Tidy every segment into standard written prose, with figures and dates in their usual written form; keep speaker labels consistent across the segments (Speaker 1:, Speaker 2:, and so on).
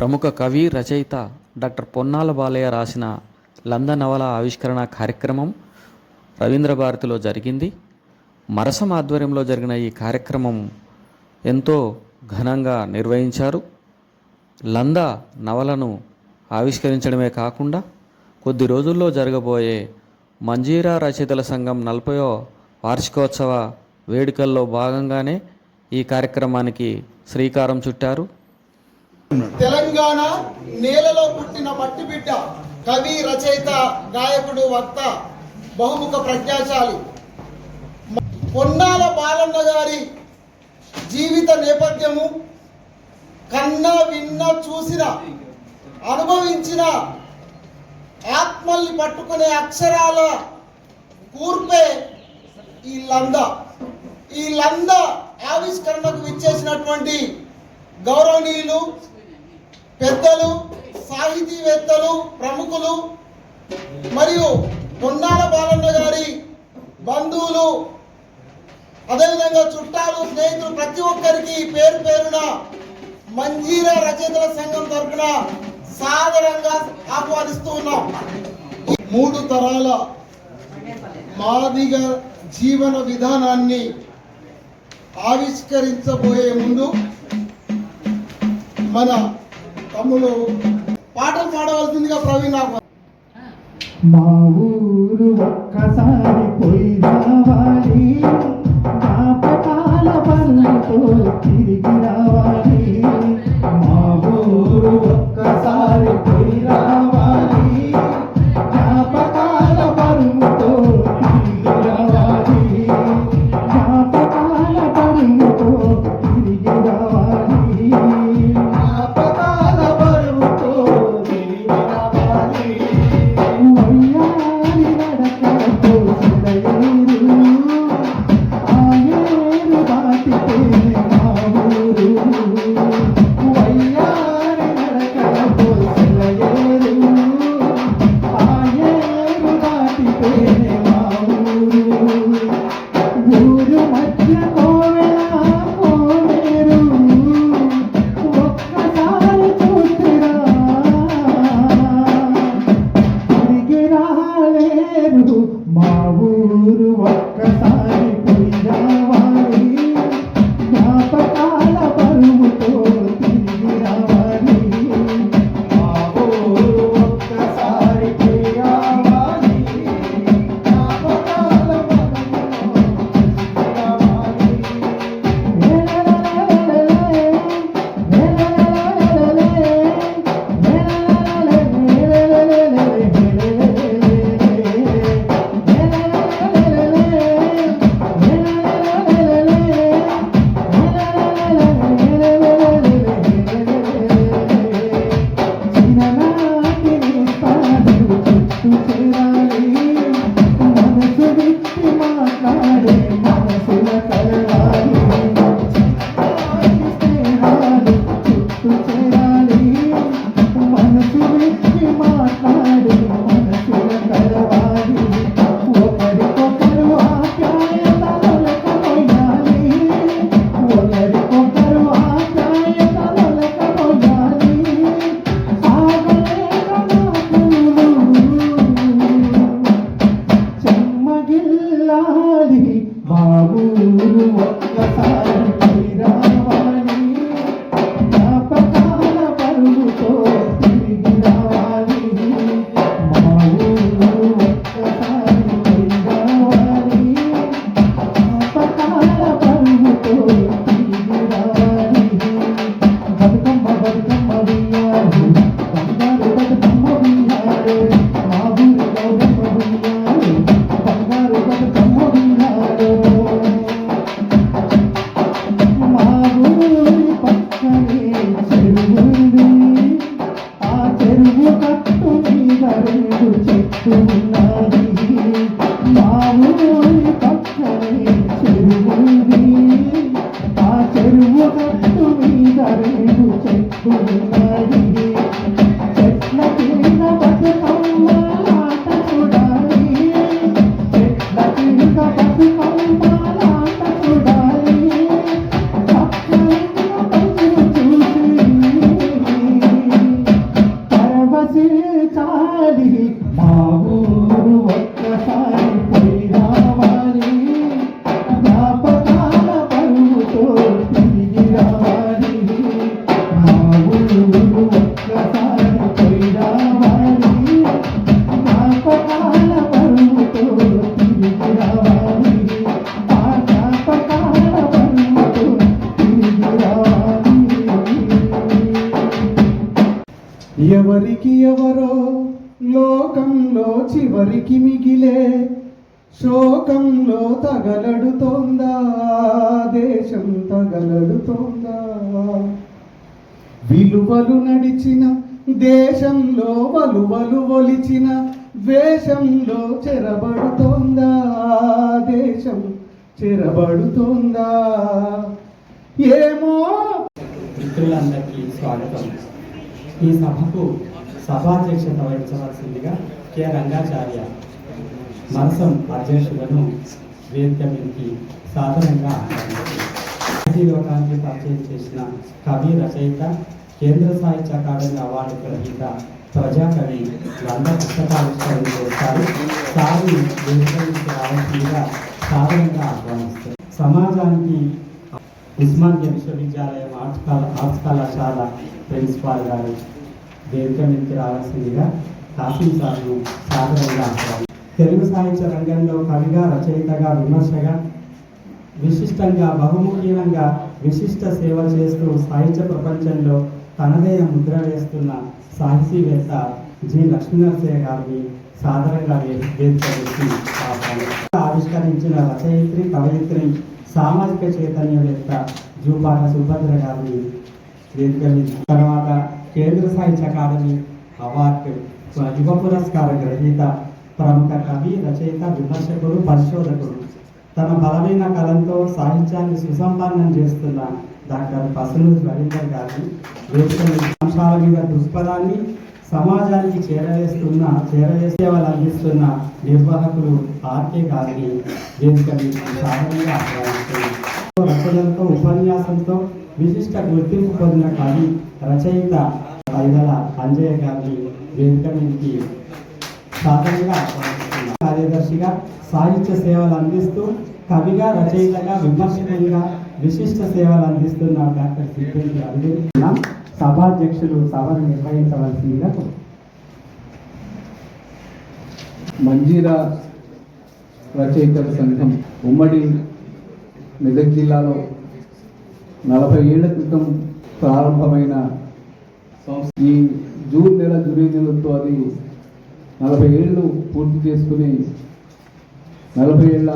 Speaker 1: ప్రముఖ కవి రచయిత డాక్టర్ పొన్నాల బాలయ్య రాసిన లంద నవల ఆవిష్కరణ కార్యక్రమం రవీంద్ర భారతిలో జరిగింది. మరసం ఆధ్వర్యంలో జరిగిన ఈ కార్యక్రమం ఎంతో ఘనంగా నిర్వహించారు. లంద నవలను ఆవిష్కరించడమే కాకుండా కొద్ది రోజుల్లో జరగబోయే మంజీరా రచయితల సంఘం 40వ వార్షికోత్సవ వేడుకల్లో భాగంగానే ఈ కార్యక్రమానికి శ్రీకారం చుట్టారు.
Speaker 2: తెలంగాణ నేలలో పుట్టిన మట్టి బిడ్డ, కవి, రచయిత, గాయకుడు, వక్త, బహుముఖ ప్రజ్ఞాశాలి పొన్నాల బాలన్న గారి జీవిత నేపథ్యము కన్నా విన్న చూసిన అనుభవించిన ఆత్మల్ని పట్టుకునే అక్షరాల కూర్పే ఈ లంద. ఈ లంద ఆవిష్కరణకు విచ్చేసినటువంటి గౌరవనీయులు, పెద్దలు, సాహితీవేత్తలు, ప్రముఖులు మరియు పొన్నాల బాలన్న గారి బంధువులు, అదేవిధంగా చుట్టాలు, స్నేహితులు ప్రతి ఒక్కరికి పేరు పేరున మంజీరా రచయితల సంఘం తరఫున సాదరంగా ఆహ్వానిస్తూ ఉన్నాం. 3 తరాల మాదిగ జీవన విధానాన్ని ఆవిష్కరించబోయే ముందు మన తమ్ముడు పాటలు పాడవలసిందిగా ప్రవీణ్.
Speaker 3: మా ఊరు ఒక్కసారి పోయి రావాలి, జ్ఞాపకాల పనులతో తిరిగి రావాలి. మా ఊరు ఒక్కసారి పోయి రావాలి, జ్ఞాపకాల పనులతో తిరిగి రావాలి. జ్ఞాపకాల పనులతో తిరిగి రావాలి. మా ఊరు ఒక్కసారి పోయి రావాలి, జ్ఞాపకాల బరువుతో తిరిగి రావాలి. మా ఊరు ఒక్కసారి పోయి రావాలి, జ్ఞాపకాల బరువుతో రావాలి. మా ఊరు ఒక్కసారి పోయి రావాలి, జ్ఞాపకాల బరువుతో తిరిగి రావాలి. మా ఊరు ఒక్కసారి పోయి రావాలి, జ్ఞాపకాల బరువుతో తిరిగి రావాలి. బతుకమ్మ బతుకమ్మ ఉయ్యాలు, బంగారు బతుకమ్మ ఉయ్యాలు, మా ఊరు గౌరమ్మ ఉయ్యాలు, బంగారు బతుకమ్మ ఉయ్యాలు. ఎవరికి ఎవరో లోకంలో చివరికి మిగిలే శోకంలో తగలడుతోందా దేశం తగలడుతోందా విలువలు నడిచిన దేశంలో వలువలు ఒలిచిన వేషంలో చెరబడుతోందా దేశం చెరబడుతోందా ఏమో.
Speaker 4: మిత్రులందరికీ స్వాగతం. ఈ సభకు సభాధ్యక్షత వహించవలసిందిగా కె రంగాచార్య మనసం అధ్యక్షులను వేదిక మీదకి సాధారణంగా లోకానికి పరిచయం చేసిన కవి రచయిత కేంద్ర సాహిత్య అకాడమీ అవార్డు గ్రహీత ప్రజాకవి లంద పుస్తకావిష్కరణ చేస్తారు. సారి వేదిక మీదకి రావాల్సిందిగా సాధారణంగా ఆహ్వానిస్తారు. సమాజానికి ఉస్మానియా విశ్వవిద్యాలయం ఆర్ట్స్ కళాశాల ప్రిన్సిపాల్ గారు వేదిక మీదకి రావాల్సిందిగా కాసిం సార్ను సాధారణంగా ఆహ్వానిస్తారు. తెలుగు సాహిత్య రంగంలో కవిగా రచయితగా విమర్శగా విశిష్టంగా బహుముఖీనంగా విశిష్ట సేవ చేస్తూ సాహిత్య ప్రపంచంలో తనదైన ముద్ర వేస్తున్న సాహితీవేత్త జి లక్ష్మీనరసయ్య గారిని సాధారణంగా వేదిక ఆవిష్కరించిన రచయిత్రి కవయిత్రి సామాజిక చైతన్యవేత్త జూపాక సుభద్ర గారిని వేదిక తర్వాత కేంద్ర సాహిత్య అకాడమీ అవార్డు యువ పురస్కార గ్రహీత ప్రముఖ కవి రచయిత విమర్శకుడు పరిశోధకుడు తన బలమైన కలంతో సాహిత్యాన్ని సుసంపన్నం చేస్తున్న డాక్టర్ పసనూరు రవీందర్ గారిని వేదిక అంశాల మీద దృక్పథాన్ని సమాజానికి సేవలు అందిస్తున్న నిర్వాహకులు ఆర్కే గారిని వేదిక సాధారణంగా ఆహ్వానిస్తున్నారు. రచనలతో ఉపన్యాసంతో విశిష్ట గుర్తింపు పొందిన కవి రచయిత ఐదల అంజయ్య గారిని వేదిక మీదకి సాధారణంగా ఆహ్వానిస్తున్నారు. కార్యదర్శిగా సాహిత్య సేవలు అందిస్తూ కవిగా రచయితగా విమర్శకునిగా విశిష్ట సేవలు అందిస్తున్న డాక్టర్ సిబ్బంది అభినందన సభాధ్యక్షులు సభను నిర్వహించవలసిందిగా.
Speaker 5: మంజీరా రచయితల సంఘం ఉమ్మడి మెదక్ జిల్లాలో 40 ఏళ్ల క్రితం ప్రారంభమైన ఈ జూన్ నెల జూలై నెలతో అది 40 ఏళ్ళు పూర్తి చేసుకుని 40 ఏళ్ల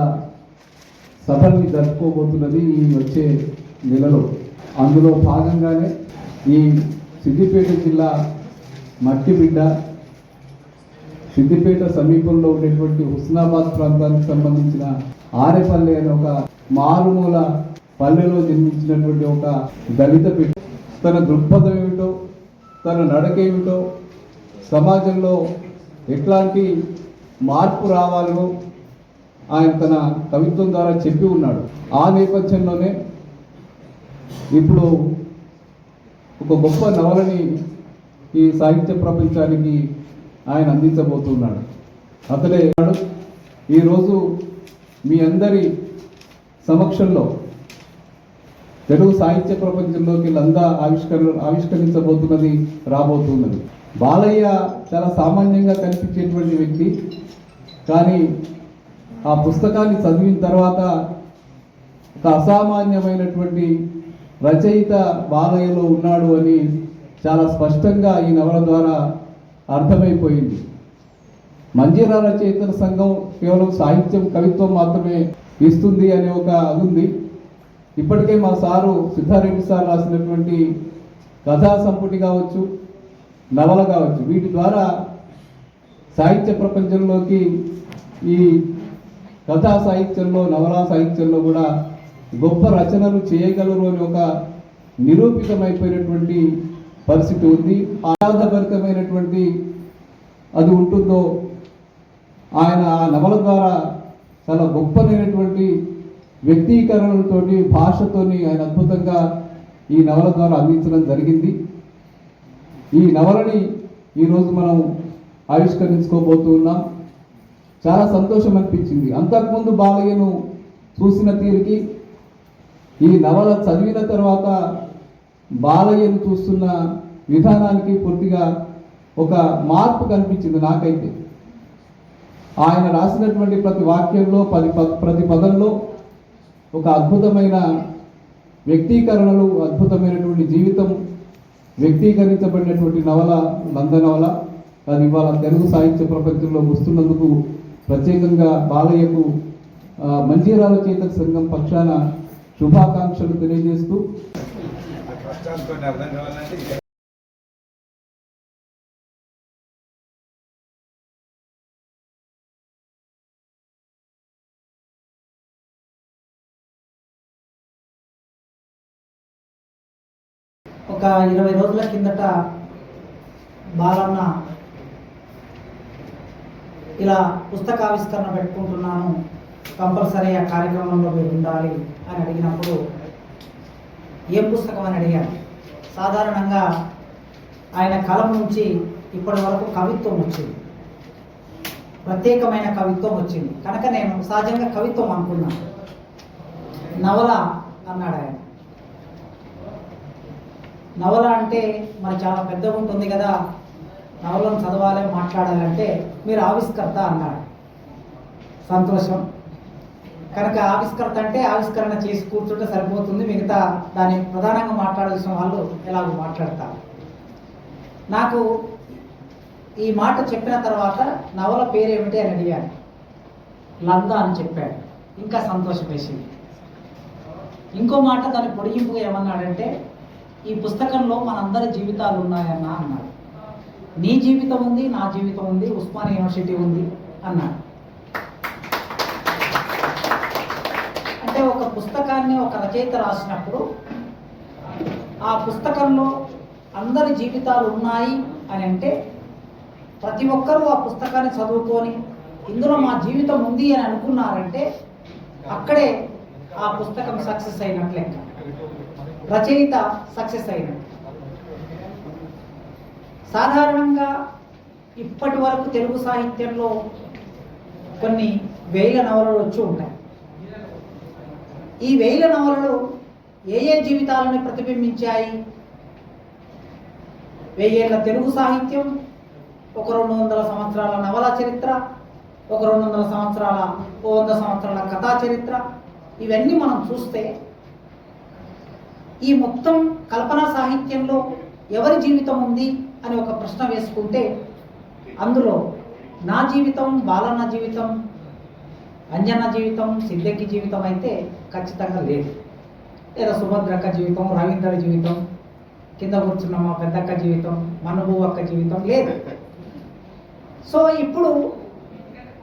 Speaker 5: సభల్ని జరుపుకోబోతున్నది ఈ వచ్చే నెలలో. అందులో భాగంగానే ఈ సిద్దిపేట జిల్లా మట్టిబిడ్డ సిద్దిపేట సమీపంలో ఉండేటువంటి హుస్నాబాద్ ప్రాంతానికి సంబంధించిన ఆరేపల్లి అనే ఒక మారుమూల పల్లెలో జన్మించినటువంటి ఒక దళిత బిడ్డ తన దృక్పథం ఏమిటో తన నడకేమిటో సమాజంలో ఎట్లాంటి మార్పు రావాలో ఆయన తన కవిత్వం ద్వారా చెప్పి ఉన్నాడు. ఆ నేపథ్యంలోనే ఇప్పుడు ఒక గొప్ప నవలని ఈ సాహిత్య ప్రపంచానికి ఆయన అందించబోతున్నాడు. అతడే ఈరోజు మీ అందరి సమక్షంలో తెలుగు సాహిత్య ప్రపంచంలోకి లంద ఆవిష్కరించబోతున్నది రాబోతున్నది. బాలయ్య చాలా సామాన్యంగా కనిపించేటువంటి వ్యక్తి, కానీ ఆ పుస్తకాన్ని చదివిన తర్వాత ఒక అసామాన్యమైనటువంటి రచయిత బాలయ్యలో ఉన్నాడు అని చాలా స్పష్టంగా ఈ నవల ద్వారా అర్థమైపోయింది. మంజీరా రచయితల సంఘం కేవలం సాహిత్యం కవిత్వం మాత్రమే ఇస్తుంది అనే ఒక అది ఉంది. ఇప్పటికే మా సారు సిద్ధారెడ్డి సార్ రాసినటువంటి కథా సంపుటి కావచ్చు, నవల కావచ్చు, వీటి ద్వారా సాహిత్య ప్రపంచంలోకి ఈ కథా సాహిత్యంలో నవలా సాహిత్యంలో కూడా గొప్ప రచనలు చేయగలరు అని ఒక నిరూపితమైపోయినటువంటి పరిస్థితి ఉంది. ఆహ్లాదభరితమైనటువంటి అది ఉంటుందో ఆయన ఆ నవల ద్వారా చాలా గొప్పనైనటువంటి వ్యక్తీకరణలతోటి భాషతోని ఆయన అద్భుతంగా ఈ నవల ద్వారా అందించడం జరిగింది. ఈ నవలని ఈరోజు మనం ఆవిష్కరించుకోబోతున్నాం. చాలా సంతోషం అనిపించింది. అంతకుముందు బాలయ్యను చూసిన తీరుకి ఈ నవల చదివిన తర్వాత బాలయ్యను చూస్తున్న విధానానికి పూర్తిగా ఒక మార్పు కనిపించింది నాకైతే. ఆయన రాసినటువంటి ప్రతి వాక్యంలో ప్రతి పదంలో ఒక అద్భుతమైన వ్యక్తీకరణలు, అద్భుతమైనటువంటి జీవితం వ్యక్తీకరించబడినటువంటి నవల నందనవల. అది ఇవాళ తెలుగు సాహిత్య ప్రపంచంలో వస్తున్నందుకు ప్రత్యేకంగా బాలయ్యకు మంజీరాల చేతక సంఘం పక్షాన శుభాకాంక్షలు తెలియజేస్తూ
Speaker 6: ఒక 20 రోజుల కిందట బాలన్న ఇలా పుస్తకావిష్కరణ పెట్టుకుంటున్నాను, కంపల్సరీ ఆ కార్యక్రమంలో మీరు ఉండాలి అని అడిగినప్పుడు ఏం పుస్తకం అని అడిగాను. సాధారణంగా ఆయన కలం నుంచి ఇప్పటి వరకు కవిత్వం వచ్చింది, ప్రత్యేకమైన కవిత్వం వచ్చింది కనుక నేను సహజంగా కవిత్వం అనుకున్నాను. నవల అన్నాడు ఆయన. నవల అంటే మరి చాలా పెద్దగా ఉంటుంది కదా, నవలను చదవాలి మాట్లాడాలంటే మీరు ఆవిష్కర్త అన్నాడు. సంతోషం. కనుక ఆవిష్కర్త అంటే ఆవిష్కరణ చేసి కూర్చుంటే సరిపోతుంది, మిగతా దాన్ని ప్రధానంగా మాట్లాడాల్సిన వాళ్ళు ఎలాగో మాట్లాడతారు. నాకు ఈ మాట చెప్పిన తర్వాత నవల పేరేమిటి అని అడిగాను. లంద అని చెప్పాడు. ఇంకా సంతోషం వేసింది. ఇంకో మాట దాన్ని పొడిగింపుగా ఏమన్నాడంటే, ఈ పుస్తకంలో మనందరి జీవితాలు ఉన్నాయన్నా అన్నాడు. నీ జీవితం ఉంది, నా జీవితం ఉంది, ఉస్మానియా యూనివర్సిటీ ఉంది అన్నాడు. అంటే ఒక పుస్తకాన్ని ఒక రచయిత రాసినప్పుడు ఆ పుస్తకంలో అందరి జీవితాలు ఉన్నాయి అని అంటే ప్రతి ఒక్కరూ ఆ పుస్తకాన్ని చదువుకొని ఇందులో మా జీవితం ఉంది అని అనుకున్నారంటే అక్కడే ఆ పుస్తకం సక్సెస్ అయినట్లు లెక్క, రచయిత సక్సెస్ అయినట్టు. సాధారణంగా ఇప్పటి వరకు తెలుగు సాహిత్యంలో కొన్ని 1000 నవలలు వచ్చి ఉంటాయి. ఈ 1000 నవలలు ఏ జీవితాలను ప్రతిబింబించాయి? 1000 ఏళ్ల తెలుగు సాహిత్యం, ఒక 200 సంవత్సరాల నవలా చరిత్ర, ఒక 200 సంవత్సరాల 100 సంవత్సరాల కథా చరిత్ర. ఇవన్నీ మనం చూస్తే ఈ మొత్తం కల్పనా సాహిత్యంలో ఎవరి జీవితం ఉంది అని ఒక ప్రశ్న వేసుకుంటే అందులో నా జీవితం, బాలన్న జీవితం, అంజన్న జీవితం, సిద్ధెక్కి జీవితం అయితే ఖచ్చితంగా లేదు. లేదా సుభద్రక్క జీవితం, రవీంద్ర జీవితం, కింద కూర్చున్న మా పెద్దక్క జీవితం, మనుబు అక్క జీవితం లేదు. సో ఇప్పుడు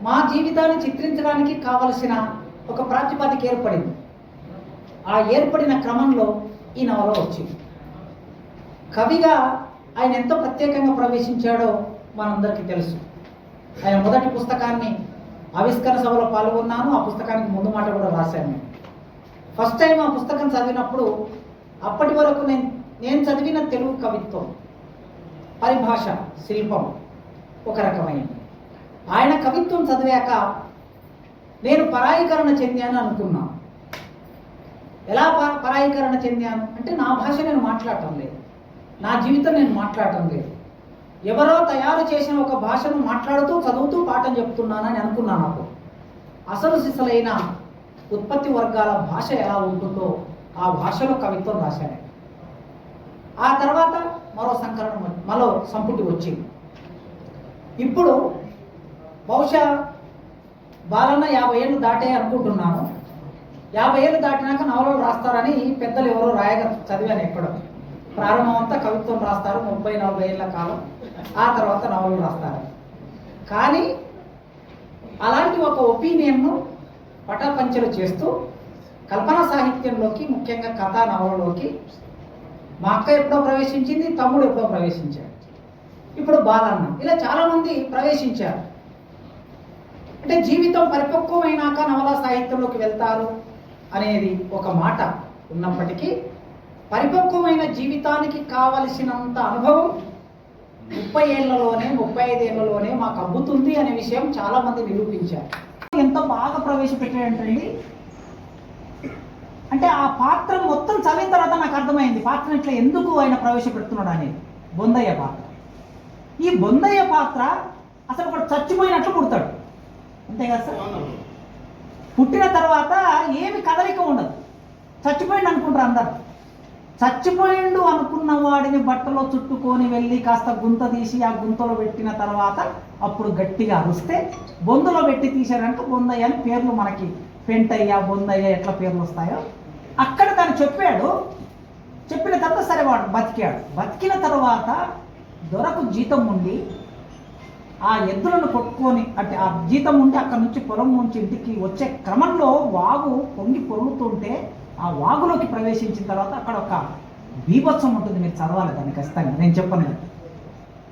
Speaker 6: మా జీవితాన్ని చిత్రించడానికి కావలసిన ఒక ప్రాతిపదిక ఏర్పడింది. ఆ ఏర్పడిన క్రమంలో ఈ నవల వచ్చింది. కవిగా ఆయన ఎంతో ప్రత్యేకంగా ప్రవేశించాడో మనందరికీ తెలుసు. ఆయన మొదటి పుస్తకాన్ని ఆవిష్కరణ సభలో పాల్గొన్నాను. ఆ పుస్తకానికి ముందు మాట కూడా రాశాను. ఫస్ట్ టైం ఆ పుస్తకం చదివినప్పుడు అప్పటి వరకు నేను చదివిన తెలుగు కవిత్వం, పరిభాష, శిల్పం ఒక రకమైనది. ఆయన కవిత్వం చదివాక నేను పరాయీకరణ చెందాను అనుకున్నాను. ఎలా పరాయీకరణ చెందాను అంటే నా భాష నేను మాట్లాడటం లేదు, నా జీవితం నేను మాట్లాడటం లేదు, ఎవరో తయారు చేసిన ఒక భాషను మాట్లాడుతూ చదువుతూ పాఠం చెప్తున్నానని అనుకున్నాను. నాకు అసలు సిసలైన ఉత్పత్తి వర్గాల భాష ఎలా ఉంటుందో ఆ భాషలో కవిత్వం రాశాను. ఆ తర్వాత మరో సంపుటి వచ్చింది. ఇప్పుడు బహుశా బాలన్న 50 ఏళ్ళు దాటే అనుకుంటున్నాను. 50 ఏళ్ళు దాటినాక నవలలు రాస్తారని పెద్దలు ఎవరో రాయగా చదివాను. ఎక్కడో ప్రారంభం అంతా కవిత్వం రాస్తారు, 30-40 ఏళ్ళ కాలం, ఆ తర్వాత నవలలు రాస్తారు. కానీ అలాంటి ఒక ఒపీనియన్ను పటాపంచలు చేస్తూ కల్పనా సాహిత్యంలోకి, ముఖ్యంగా కథా నవలలోకి మా అక్క ఎప్పుడో ప్రవేశించింది, తమ్ముడు ఎప్పుడో ప్రవేశించాడు, ఇప్పుడు బాలన్న, ఇలా చాలామంది ప్రవేశించారు. అంటే జీవితం పరిపక్వమైనాక నవలా సాహిత్యంలోకి వెళ్తారు అనేది ఒక మాట ఉన్నప్పటికీ పరిపక్వమైన జీవితానికి కావలసినంత అనుభవం 30 ఏళ్లలోనే 35 ఏళ్లలోనే మాకు అబ్బుతుంది అనే విషయం చాలామంది నిరూపించారు. ఎంత బాగా ప్రవేశపెట్టాడంటండి అంటే ఆ పాత్ర మొత్తం చదివిన తర్వాత నాకు అర్థమైంది పాత్ర ఇట్లా ఎందుకు ఆయన ప్రవేశపెడుతున్నాడు అనేది. బొందయ్య పాత్ర, ఈ బొందయ్య పాత్ర అసలు ఒకటి చచ్చిపోయినట్లు పుడతాడు, అంతే కదా సార్? పుట్టిన తర్వాత ఏమి కదలిక ఉండదు, చచ్చిపోయింది అనుకుంటారు అందరు. చచ్చిపోయిండు అనుకున్న వాడిని బట్టలో చుట్టుకొని వెళ్ళి కాస్త గుంత తీసి ఆ గుంతలో పెట్టిన తర్వాత అప్పుడు గట్టిగా అరుస్తే బొందులో పెట్టి తీశారంటే బొందయ్య అని పేర్లు మనకి పెంటయ్య బొందయ్య ఎట్లా పేర్లు వస్తాయో అక్కడ తను చెప్పాడు. చెప్పిన తర్వాత సరే వాడు బతికాడు. బతికిన తర్వాత దొరకు జీతం ఉండి ఆ ఎద్దులను కొట్టుకొని అంటే ఆ జీతం ఉండి అక్కడ నుంచి పొలం నుంచి ఇంటికి వచ్చే క్రమంలో వాగు పొంగి పొరుగుతుంటే ఆ వాగులోకి ప్రవేశించిన తర్వాత అక్కడ ఒక బీభత్సం ఉంటుంది. మీరు చదవాలి దాన్ని ఖచ్చితంగా, నేను చెప్పను.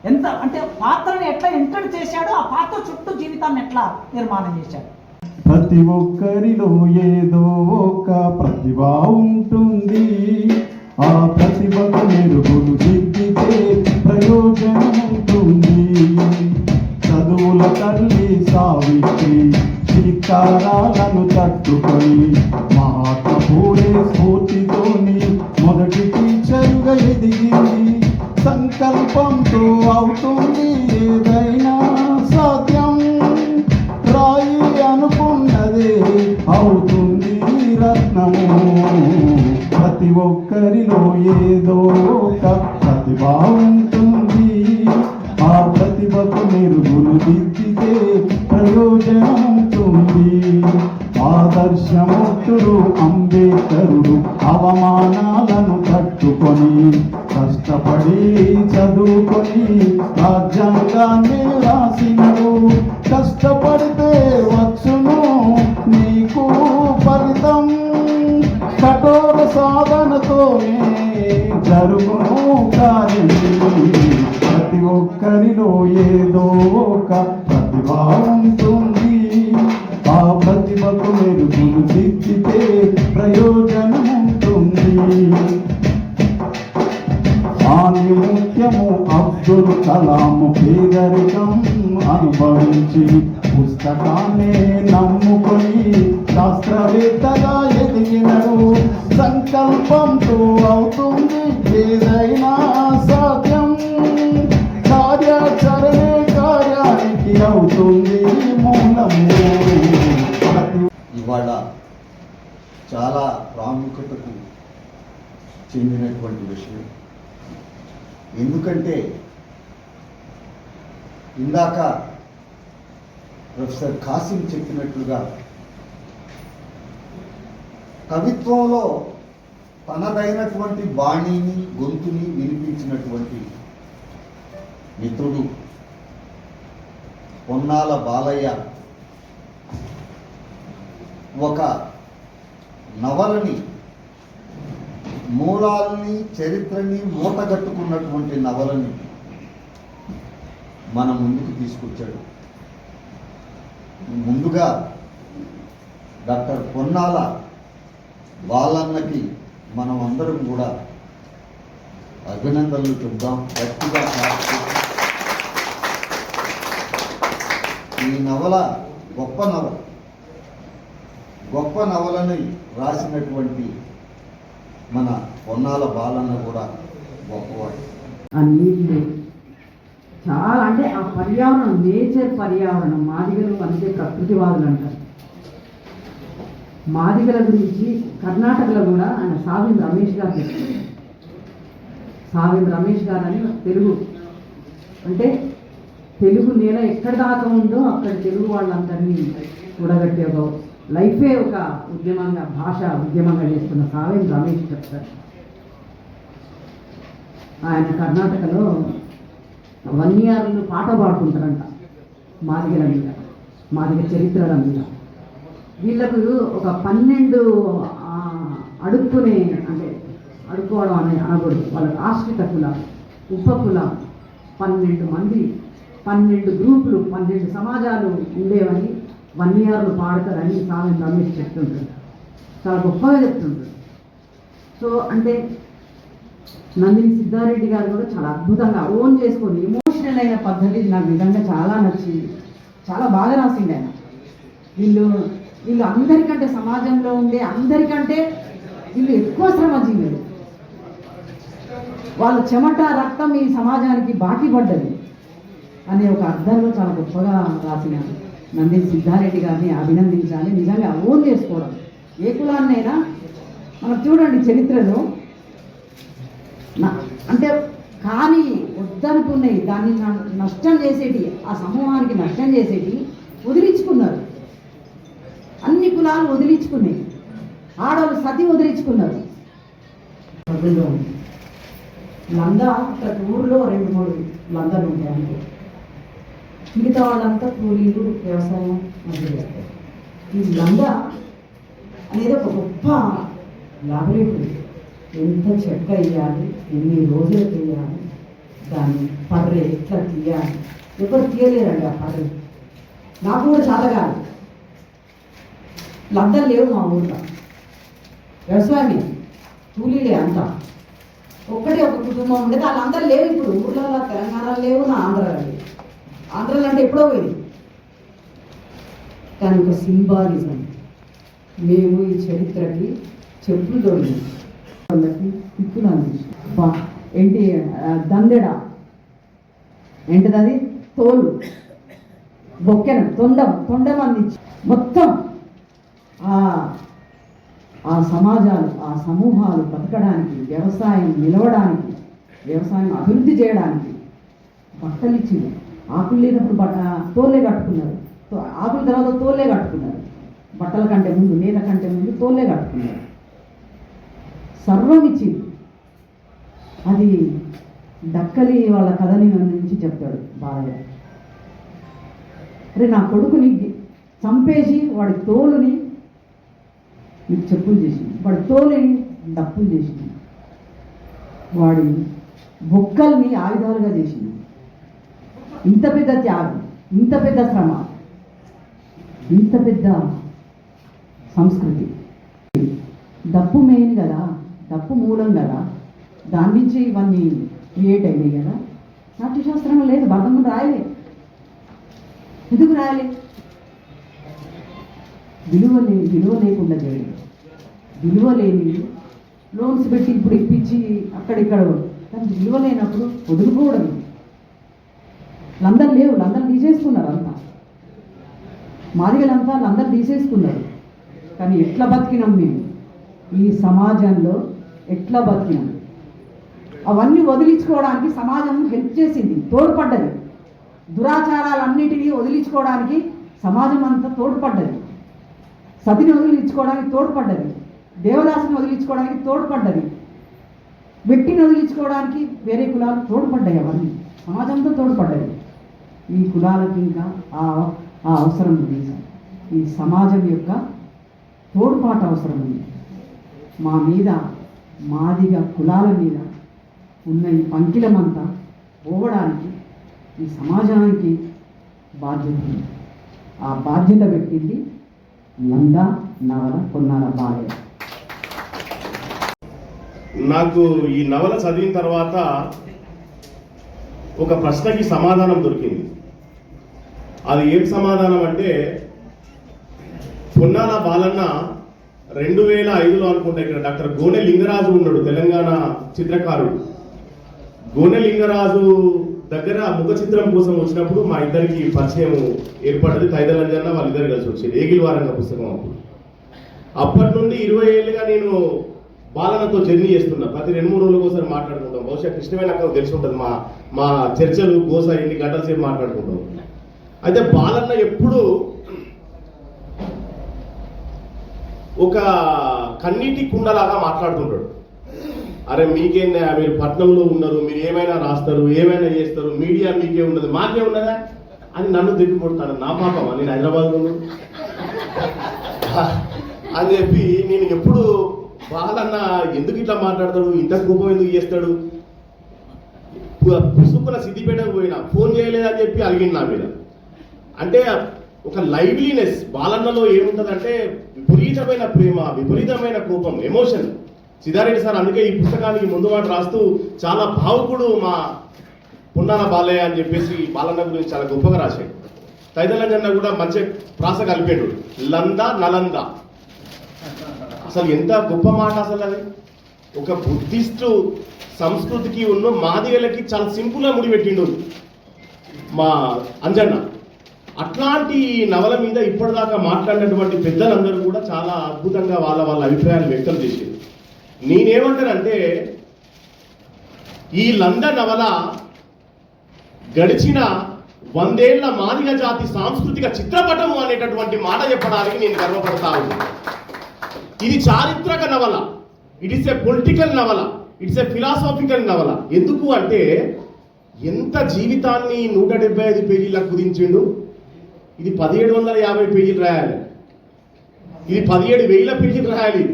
Speaker 6: ఎంత అంటే పాత్రని ఎట్లా ఎంటర్ చేశాడో ఆ పాత్ర చుట్టూ జీవితాన్ని ఎట్లా నిర్మాణం చేశాడు.
Speaker 3: ప్రతి ఒక్కరిలో ఏదో ఒక ప్రతిభ ఉంటుంది. ఆ ప్రతిభకు మెరుగులు దిద్దితే ప్రయోజనం ఉంటుంది. చదువుల తల్లి సావిత్రి ధిక్కారాలను తట్టుకొని మహాత్మా పూలే స్ఫూర్తితోని మొదటి టీచరుగా ఎదిగింది. సంకల్పంతో అవుతుంది ఏదైనా సాధ్యం. రాయి అనుకున్నదే అవుతుంది రత్నము. ప్రతి ఒక్కరిలో ఏదో ఒక ప్రతిభ ఉంటుంది. ఆ ప్రతిభకు మెరుగులు దిద్దితే ప్రయోజనం ఉంటుంది. ఆదర్శమూర్తుడు అంబేద్కరుడు అవమానాలను తట్టుకొని కష్టపడి చదువుకొని రాజ్యాంగాన్ని రాసినడు. కష్టపడితే వచ్చును నీకు ఫలితం. కఠోర సాధనతోనే జరుగును కార్యం. ప్రతి ఒక్కరిలో ఏదో ఒక ప్రతిభ ఉంటుంది. ఆ ప్రతిభకు మెరుగులు దిద్దితే ప్రయోజనం ఉంటుంది. ఆనిముత్యము అబ్దుల్ కలాము పేదరికం అనుభవించి పుస్తకాన్నే నమ్ముకొని శాస్త్రవేత్తగా ఎదిగినడు. సంకల్పంతో అవుతుంది ఏదైనా సాధ్యం. కార్యాచరణే కార్యానికి అవుతుంది మూలము.
Speaker 7: ఇవాళ చాలా ప్రాముఖ్యతకు చెందినటువంటి విషయం. ఎందుకంటే ఇందాక ప్రొఫెసర్ కాసిం చెప్పినట్లుగా కవిత్వంలో తనదైనటువంటి బాణిని గొంతుని వినిపించినటువంటి మిత్రుడు పొన్నాల బాలయ్య ఒక నవలని మూలాల్ని చరిత్రని మూటగట్టుకున్నటువంటి నవలని మన ముందుకు తీసుకొచ్చాడు. ముందుగా డాక్టర్ పొన్నాల బాలన్నకి మనం అందరం కూడా అభినందనలు చెప్దాం. గట్టిగా ఈ నవల గొప్ప నవలని రాసినటువంటి మన పొన్నాల బాలన్న కూడా గొప్పవాడు.
Speaker 8: ఆ నీళ్ళు చాలా అంటే ఆ పర్యావరణం, నేచర్ పర్యావరణం. మాదిగలు అంటే ప్రకృతివాదులు అంటారు. మాదిగల గురించి కర్ణాటకలో కూడా ఆయన సావిన్ రమేష్ గారు చెప్తారు. సావిన్ రమేష్ గారు అని తెలుగు అంటే తెలుగు నేల ఎక్కడ దాకా ఉందో అక్కడ తెలుగు వాళ్ళందరినీ కూడగట్టే ఒక లైఫే ఒక ఉద్యమంగా, భాష ఉద్యమంగా చేస్తున్న సావిన్ రమేష్ చెప్తారు. ఆయన కర్ణాటకలో వన్యారులు పాట పాడుకుంటారంట మాదిగల మీద, మాదిగ చరిత్రల మీద. వీళ్ళకు ఒక 12 అడుక్కునే అంటే అడుక్కోవడం అనే అనకూడదు, వాళ్ళకి ఆశ్రిత కులం, ఉప కులం 12 మంది, 12 గ్రూపులు, 12 సమాజాలు ఉండేవని వన్యారులు పాడతారని సావిన్ రమేష్ చెప్తుంటారు. చాలా గొప్పగా చెప్తుంటారు. సో అంటే నందిని సిద్ధారెడ్డి గారు కూడా చాలా అద్భుతంగా ఓన్ చేసుకొని ఎమోషనల్ అయిన పద్ధతి నాకు నిజంగా చాలా నచ్చింది. చాలా బాగా రాసింది ఆయన. వీళ్ళు అందరికంటే, సమాజంలో ఉండే అందరికంటే వీళ్ళు ఎక్కువ శ్రమజీవులు. వాళ్ళ చెమట రక్తం ఈ సమాజానికి బాకీ పడ్డది అనే ఒక అర్థంలో చాలా గొప్పగా రాసిన నందిని సిద్ధారెడ్డి గారిని అభినందించాలి. నిజంగా ఓన్ చేసుకోవడం. ఏ కులాన్నైనా మనం చూడండి చరిత్రలో అంటే కానీ వద్దనుకున్నాయి దాన్ని నష్టం చేసేటి, ఆ సమూహానికి నష్టం చేసేటి వదిలించుకున్నారు. అన్ని కులాలు వదిలించుకున్నాయి, ఆడవాళ్ళు సతి వదిలించుకున్నారు. లంద ప్రతి ఊరిలో 2-3 లందలు ఉంటాయి అనుకో, మిగతా వాళ్ళంతా కూలీలు వ్యవసాయం అది చేస్తారు. ఈ లంద అనేది ఒక గొప్ప లాబొరేటరీ. ఎంత చెక్క వేయాలి, ఎన్ని రోజులు తీయాలి, దాన్ని పర్రె ఎట్లా తీయాలి, ఎవరు తీయలేరండి ఆ పర్రె. నాకు కూడా చాలా కాదు, లందలు లేవు మా ఊళ్ళో, వ్యవసాయమే కూలీలే అంతా. ఒక్కటే ఒక కుటుంబం ఉండేది, వాళ్ళందరూ లేవు ఇప్పుడు ఊళ్ళో. తెలంగాణలో లేవు, నా ఆంధ్రాలో లేవు. ఆంధ్రాలో అంటే ఎప్పుడో పోయింది. కానీ ఒక సింబాలిజం, మేము ఈ చరిత్రకి చెప్పులు తోడి వాళ్ళకి తిప్పులాను ఏంటి దందెడ ఏంటిది, అది తోలు బొక్కెన తొండం అందించి మొత్తం ఆ సమాజాలు, ఆ సమూహాలు బతకడానికి, వ్యవసాయం నిలవడానికి, వ్యవసాయం అభివృద్ధి చేయడానికి బట్టలు ఇచ్చింది. ఆకులు లేనప్పుడు తోలే కట్టుకున్నారు, ఆకుల తర్వాత తోలే కట్టుకున్నారు. బట్టల కంటే ముందు, నేత కంటే ముందు తోలే కట్టుకున్నారు. సర్వం ఇచ్చింది. అది డక్కలి వాళ్ళ కథని నుంచి చెప్తాడు బాలయ్య. అరే నా కొడుకుని చంపేసి వాడి తోలుని మీకు చెప్పులు చేసింది, వాడి తోలుని డప్పులు చేసింది, వాడి బొక్కల్ని ఆయుధాలుగా చేసింది. ఇంత పెద్ద త్యాగం, ఇంత పెద్ద శ్రమ, ఇంత పెద్ద సంస్కృతి. డప్పు మెయిన్ కదా, డప్పు మూలం కదా, దాని నుంచి ఇవన్నీ క్రియేట్ అయినాయి కదా. నాట్యశాస్త్రంలో లేదు, బతుకమ్మ రాయలే. ఎందుకు రాయాలి? విలువ లేకుండా చేయడం, విలువ లేని లోన్స్ పెట్టి ఇప్పుడు ఇప్పించి అక్కడిక్కడ, దానికి విలువ లేనప్పుడు వదులుకోవడం. లందరూ లేవు, లందరూ తీసేసుకున్నారు అంతా, మాదిగలంతా లందరూ తీసేసుకున్నారు. కానీ ఎట్లా బతికినాం మేము ఈ సమాజంలో, ఎట్లా బతికినాం? అవన్నీ వదిలించుకోవడానికి సమాజం హెల్ప్ చేసింది, తోడ్పడ్డది. దురాచారాలన్నిటినీ వదిలించుకోవడానికి సమాజం అంతా తోడ్పడ్డది. సతిని వదిలించుకోవడానికి తోడ్పడ్డది, దేవదాసుని వదిలించుకోవడానికి తోడ్పడ్డది, వెట్టిని వదిలించుకోవడానికి వేరే కులాలు తోడ్పడ్డాయి. అవన్నీ సమాజంతో తోడ్పడ్డది. ఈ కులాలకి ఇంకా ఆ అవసరం ఉంది, ఈ సమాజం యొక్క తోడ్పాటు అవసరం ఉంది. మా మీద, మాదిగ కులాల మీద ఉన్న ఈ పంకిలమంతా పోవడానికి ఈ సమాజానికి బాధ్యత ఉంది. ఆ బాధ్యత పెట్టింది లంద నవల పొన్నాల బాలయ్య.
Speaker 9: నాకు ఈ నవల చదివిన తర్వాత ఒక ప్రశ్నకి సమాధానం దొరికింది. అది ఏం సమాధానం అంటే, పొన్నాల బాలన్న 2005లో అనుకుంటా ఇక్కడ డాక్టర్ గోనె లింగరాజు ఉన్నాడు, తెలంగాణ చిత్రకారుడు. గోనె లింగరాజు దగ్గర ముఖ చిత్రం కోసం వచ్చినప్పుడు మా ఇద్దరికి పరిచయం ఏర్పడ్డది. తైదలంజన్న వాళ్ళిద్దరు కలిసి వచ్చేది ఏగిల్వారంగా పుస్తకం. అప్పటి నుండి 20 ఏళ్ళుగా నేను బాలన్నతో జర్నీ చేస్తున్నా. ప్రతి 2-3 రోజులకు ఒకసారి మాట్లాడుకుంటాం. బహుశా కృష్ణమే నాకు తెలిసి ఉంటుంది, మా చర్చలు గోస ఎన్ని గంటల సేపు మాట్లాడుకుంటాం. అయితే బాలన్న ఎప్పుడు ఒక కన్నీటి కుండలాగా మాట్లాడుతుంటాడు. అరే మీకేందా, మీరు పట్నంలో ఉన్నారు, మీరు ఏమైనా రాస్తారు, ఏమైనా చేస్తారు, మీడియా మీకే ఉన్నది, మాకే ఉన్నదా అని నన్ను తిప్పి కొడతాను. నా పాపమా, నేను హైదరాబాద్లో అని చెప్పి నేను ఎప్పుడు బాలన్న ఎందుకు ఇట్లా మాట్లాడతాడు, ఇంత కోపం ఎందుకు చేస్తాడు, పుసుకున్న సిద్దిపేటకు పోయినా ఫోన్ చేయలేదని చెప్పి అడిగింది నా మీద. అంటే ఒక లైవ్లీనెస్ బాలన్నలో ఏముంటుందంటే విపరీతమైన ప్రేమ, విపరీతమైన కోపం, ఎమోషన్. సిద్ధారెడ్డి సార్ అందుకే ఈ పుస్తకానికి ముందు మాట రాస్తూ చాలా భావుకుడు మా పొన్నాల బాలయ్య అని చెప్పేసి బాలన్న గురించి చాలా గొప్పగా రాశాడు. తైదలంజన్న కూడా మంచి ప్రాస కలిపాడు, లంద నలంద. అసలు ఎంత గొప్ప మాట అసలు అది. ఒక బుద్ధిస్టు సంస్కృతికి ఉన్న మాదిగలకి చాలా సింపుల్గా ముడిపెట్టిండు మా అంజన్న. అట్లాంటి నవల మీద ఇప్పటిదాకా మాట్లాడినటువంటి పెద్దలందరూ కూడా చాలా అద్భుతంగా వాళ్ళ అభిప్రాయాలు వ్యక్తం చేశారు. నేనేమంటానంటే ఈ లంద నవల గడిచిన 100 ఏళ్ల మాదిగ జాతి సాంస్కృతిక చిత్రపటము అనేటటువంటి మాట చెప్పడానికి నేను గర్వపడతా ఉన్నాను. ఇది చారిత్రక నవల, ఇట్ ఇస్ ఎ పొలిటికల్ నవల, ఇట్స్ ఎ ఫిలాసాఫికల్ నవల. ఎందుకు అంటే ఎంత జీవితాన్ని 175 పేజీలకు కుదించిండు. ఇది 1750 పేజీలు రాయాలి, ఇది 17,000 పేజీలు రాయాలి.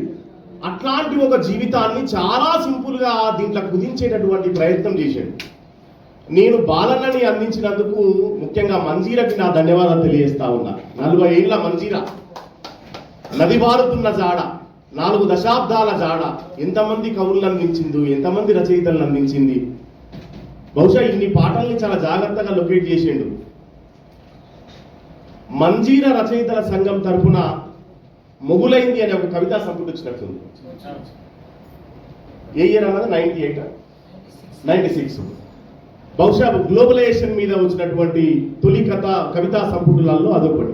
Speaker 9: అట్లాంటి ఒక జీవితాన్ని చాలా సింపుల్గా దీంట్లో కుదించేటటువంటి ప్రయత్నం చేశాడు. నేను బాలన్నని అందించినందుకు ముఖ్యంగా మంజీరకి నా ధన్యవాదాలు తెలియజేస్తా ఉన్నా. 40 ఏళ్ల మంజీర, నది బారుతున్న జాడ, 4 దశాబ్దాల జాడ, ఎంతమంది కవులను అందించింది, ఎంతమంది రచయితలను అందించింది. బహుశా ఇన్ని పాటల్ని చాలా జాగ్రత్తగా లొకేట్ చేసిండు. మంజీర రచయితల సంఘం తరఫున మొగులైంది అనే ఒక కవితా సంపుటి వచ్చినట్టుంది. ఏ ఇయర్ అన్నది 98, 96. బహుశా గ్లోబలైజేషన్ మీద వచ్చినటువంటి తొలి కవితా సంపుటులలో అదొకటి.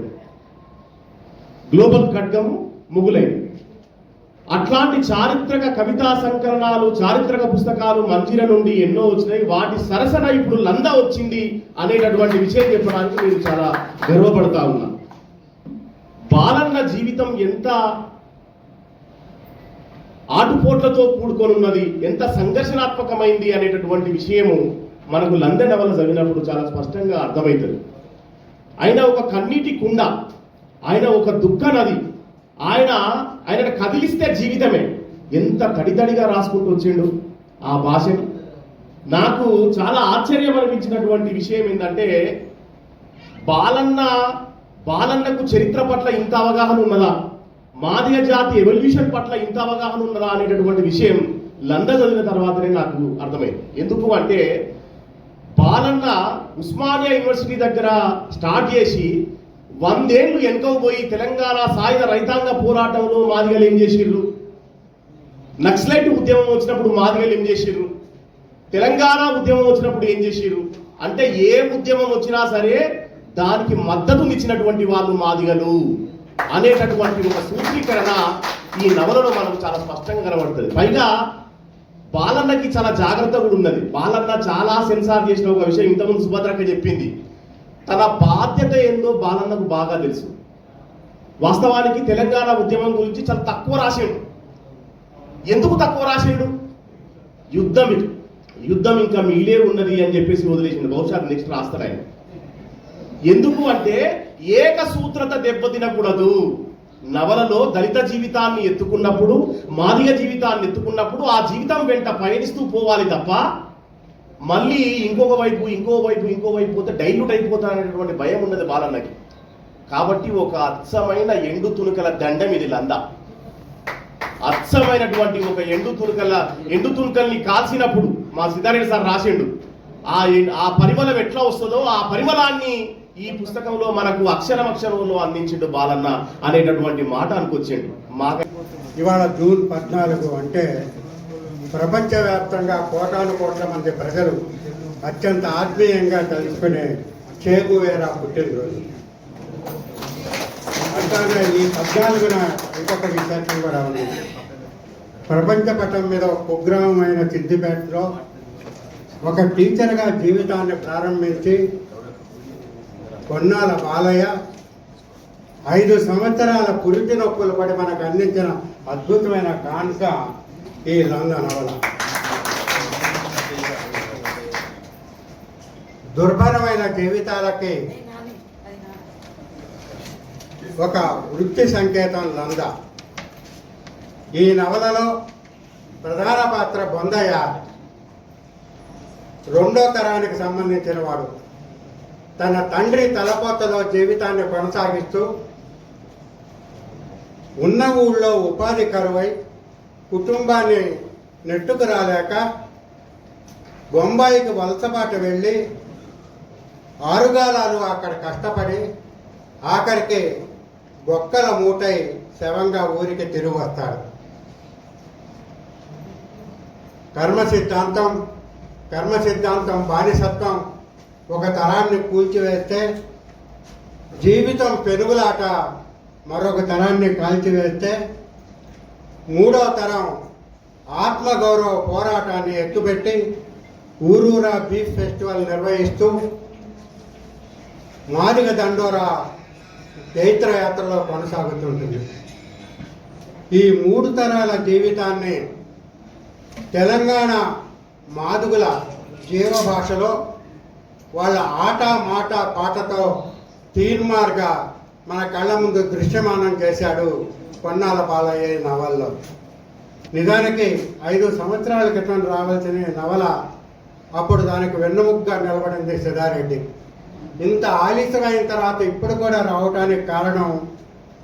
Speaker 9: గ్లోబల్ ఖడ్గము, మొగులైంది. అట్లాంటి చారిత్రక కవితా సంకలనాలు, చారిత్రక పుస్తకాలు మంజీర నుండి ఎన్నో వచ్చినాయి. వాటి సరసన ఇప్పుడు లంద వచ్చింది అనేటటువంటి విషయం చెప్పడానికి నేను చాలా గర్వపడతా ఉన్నా. బాలన్న జీవితం ఎంత ఆటుపోట్లతో కూడుకొని ఉన్నది, ఎంత సంఘర్షణాత్మకమైంది అనేటటువంటి విషయము మనకు లంద నవల చదివినప్పుడు చాలా స్పష్టంగా అర్థమవుతుంది. ఆయన ఒక కన్నీటి కుండ, ఆయన ఒక దుఃఖ నది, ఆయన కదిలిస్తే జీవితమే. ఎంత తడితడిగా రాసుకుంటూ వచ్చిండు ఆ భాషని. నాకు చాలా ఆశ్చర్యం అనిపించినటువంటి విషయం ఏంటంటే బాలన్నకు చరిత్ర పట్ల ఇంత అవగాహన ఉన్నదా, మాదిగ జాతి ఎవల్యూషన్ పట్ల ఇంత అవగాహన ఉన్నదా అనేటటువంటి విషయం లంద చదివిన తర్వాతనే నాకు అర్థమైంది. ఎందుకు అంటే బాలన్న ఉస్మానియా యూనివర్సిటీ దగ్గర స్టార్ట్ చేసి 100 ఏళ్ళు వెనుకకు పోయి తెలంగాణ సాయుధ రైతాంగ పోరాటంలో మాదిగలు ఏం చేసిర్రు, నక్సలైట్ ఉద్యమం వచ్చినప్పుడు మాదిగలు ఏం చేసిర్రు, తెలంగాణ ఉద్యమం వచ్చినప్పుడు ఏం చేసిర్రు అంటే ఏ ఉద్యమం వచ్చినా సరే దానికి మద్దతునిచ్చినటువంటి వాళ్ళు మాదిగలు అనేటటువంటి ఒక సూత్రీకరణ ఈ నవలలో మనకు చాలా స్పష్టంగా కనబడుతుంది. పైగా బాలన్నకి చాలా జాగ్రత్త కూడా ఉన్నది. బాలన్న చాలా సెన్సార్ చేసిన ఒక విషయం ఇంతకుముందు సుభద్రక్క చెప్పింది. తన బాధ్యత ఏందో బాలన్నకు బాగా తెలుసు. వాస్తవానికి తెలంగాణ ఉద్యమం గురించి చాలా తక్కువ రాసాడు. ఎందుకు తక్కువ రాసాడు? యుద్ధం ఇంకా మిగిలే ఉన్నది అని చెప్పేసి వదిలేసిండు. బహుశా నెక్స్ట్ రాస్తాడు ఆయన. ఎందుకు అంటే ఏకసూత్రత దెబ్బతినకూడదు. నవలలో దళిత జీవితాన్ని ఎత్తుకున్నప్పుడు, మాదిగ జీవితాన్ని ఎత్తుకున్నప్పుడు ఆ జీవితం వెంట పయనిస్తూ పోవాలి తప్ప మళ్ళీ ఇంకో వైపు పోతే డైల్యూట్ అయిపోతాననేటువంటి భయం ఉన్నది బాలన్నకి. కాబట్టి ఒక అచ్చమైన ఎండు తునుకల దండం ఇది లంద. అచ్చమైనటువంటి ఒక ఎండు తునుకల్ని కాల్చినప్పుడు మా సిద్ధారెడ్డి సార్ రాసిండు. ఆ పరిమళం ఎట్లా వస్తుందో ఆ పరిమళాన్ని ఈ పుస్తకంలో మనకు అక్షరంలో అందించిండు బాలన్న అనేటటువంటి మాట అనుకొచ్చిండు.
Speaker 10: ఇవాళ జూన్ 14 అంటే ప్రపంచవ్యాప్తంగా కోటాను కోట్ల మంది ప్రజలు అత్యంత ఆత్మీయంగా తెలుసుకునే చే గువేరా పుట్టినరోజు. అట్లాగే ఈ 14న ఇంకొక విశేషం కూడా ఉంది. ప్రపంచ పటం మీద ఒక కుగ్రామమైన సిద్దిపేటలో ఒక టీచర్గా జీవితాన్ని ప్రారంభించి పొన్నాల బాలయ్య 5 సంవత్సరాల పురిటి నొప్పులు పడి మనకు అందించిన అద్భుతమైన కాన్స ఈ లంద నవల. దుర్భరమైన జీవితాలకి ఒక వృత్తి సంకేతం లంద. ఈ నవలలో ప్రధాన పాత్ర బొందయ్య 2వ తరానికి సంబంధించిన వాడు. తన తండ్రి తలపోతలో జీవితాన్ని కొనసాగిస్తూ ఉన్న ఊళ్ళో ఉపాధి కరువై కుటుంబాన్ని నెట్టుకు రాలేక బొంబాయికి వలసబాటు వెళ్ళి ఆరుగాలాలు అక్కడ కష్టపడి ఆఖరికి బొక్కల మూటై శవంగా ఊరికి తిరిగి వస్తాడు. కర్మ సిద్ధాంతం బానిసత్వం ఒక తరాన్ని కూల్చివేస్తే, జీవితం పెనుగులాట మరొక తరాన్ని కాల్చివేస్తే, 3వ తరం ఆత్మగౌరవ పోరాటాన్ని ఎత్తుపెట్టి ఊరూరా బీఫ్ ఫెస్టివల్ నిర్వహిస్తూ మాదిగ దండోరా చైత్రయాత్రలో కొనసాగుతుంటుంది. ఈ 3 తరాల జీవితాన్ని తెలంగాణ మాదుగుల జీవభాషలో వాళ్ళ ఆట మాట పాటతో తీర్మార్గా మన కళ్ళ ముందు దృశ్యమానం చేశాడు పొన్నాల బాలయ్య నవల్లో. నిజానికి 5 సంవత్సరాల క్రితం రావాల్సిన నవల అప్పుడు దానికి వెన్నుముగ్గా నిలబడింది సిద్ధారెడ్డి. ఇంత ఆలస్యమైన తర్వాత ఇప్పుడు కూడా రావడానికి కారణం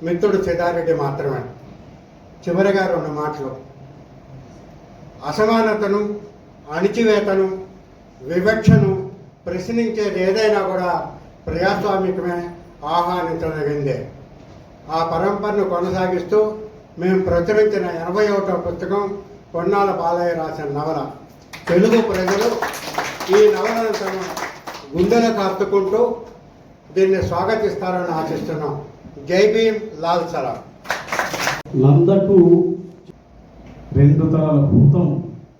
Speaker 10: మిత్రుడు సిద్ధారెడ్డి మాత్రమే. చివరిగా 2 మాటలు. అసమానతను, అణిచివేతను, వివక్షను ప్రశ్నించేది ఏదైనా కూడా ప్రజాస్వామికమే, ఆహ్వానించదగిందే. ఆ పరంపరను కొనసాగిస్తూ మేము ప్రచురించిన 81వ పుస్తకం పొన్నాల బాలయ్య రాసిన నవల. తెలుగు ప్రజలు ఈ నవలను తమ గుండెలకు హత్తుకుంటూ దీన్ని స్వాగతిస్తారని ఆశిస్తున్నాం. జై భీమ్, లాల్ సలాం.
Speaker 3: లందకు 2 తరాల భూతం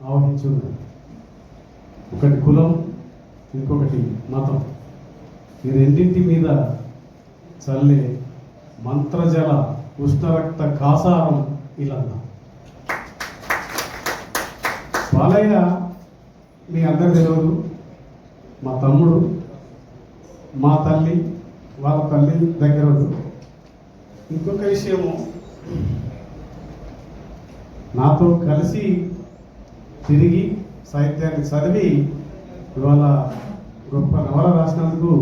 Speaker 3: ఆవహించుంది. ఒకటి కులం, ఇంకొకటి మతం. ఈ రెండింటి మీద చల్లే మంత్రజల ఉష్ణరక్త కాసారం ఇలా. బాలయ్య మీ అందరు తెలియదు, మా తమ్ముడు, మా తల్లి, వాళ్ళ తల్లి దగ్గర. ఇంకొక విషయము, నాతో కలిసి తిరిగి సాహిత్యాన్ని చదివి ఇవాళ గొప్ప నవల రాసినందుకు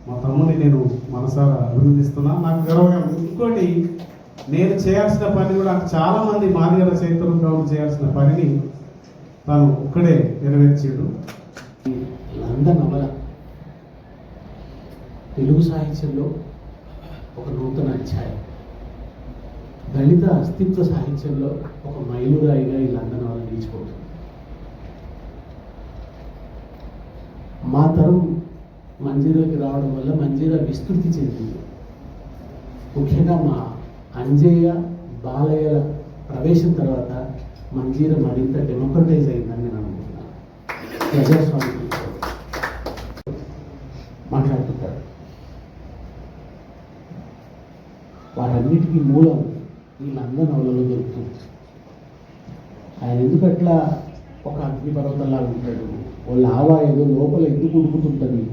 Speaker 3: మా తమ్ముని నేను మనసారా అభినందిస్తున్నా. నాకు గర్వంగా. ఇంకోటి, నేను చేయాల్సిన పని కూడా చాలామంది మాదిగ రచయితలు గౌరవ చేయాల్సిన పనిని తాను ఒక్కడే నెరవేర్చాడు.
Speaker 11: లంద నవల తెలుగు సాహిత్యంలో ఒక నూతన అధ్యాయం. దళిత అస్తిత్వ సాహిత్యంలో ఒక మైలురాయిగా ఈ లంద నవల నిలిచిపోతుంది. మా తరం మంజీరాకి రావడం వల్ల మంజీరా విస్తృతి చెందింది. ముఖ్యంగా మా అంజయ్య, బాలయ్య ప్రవేశం తర్వాత మంజీరా మరింత డెమోక్రటైజ్ అయిందని నేను అనుకుంటున్నాను. ప్రజాస్వామ్యం మాట్లాడుతుంటాడు. వాటన్నిటికీ మూలం వీళ్ళందరూ నవలలో దొరుకుతుంది. ఆయన ఎందుకు అట్లా ఒక అగ్నిపర్వతంలాగా ఉంటాడు, ఓ లావా ఏదో లోపల ఎందుకు ఉడుకుతుంటుంది,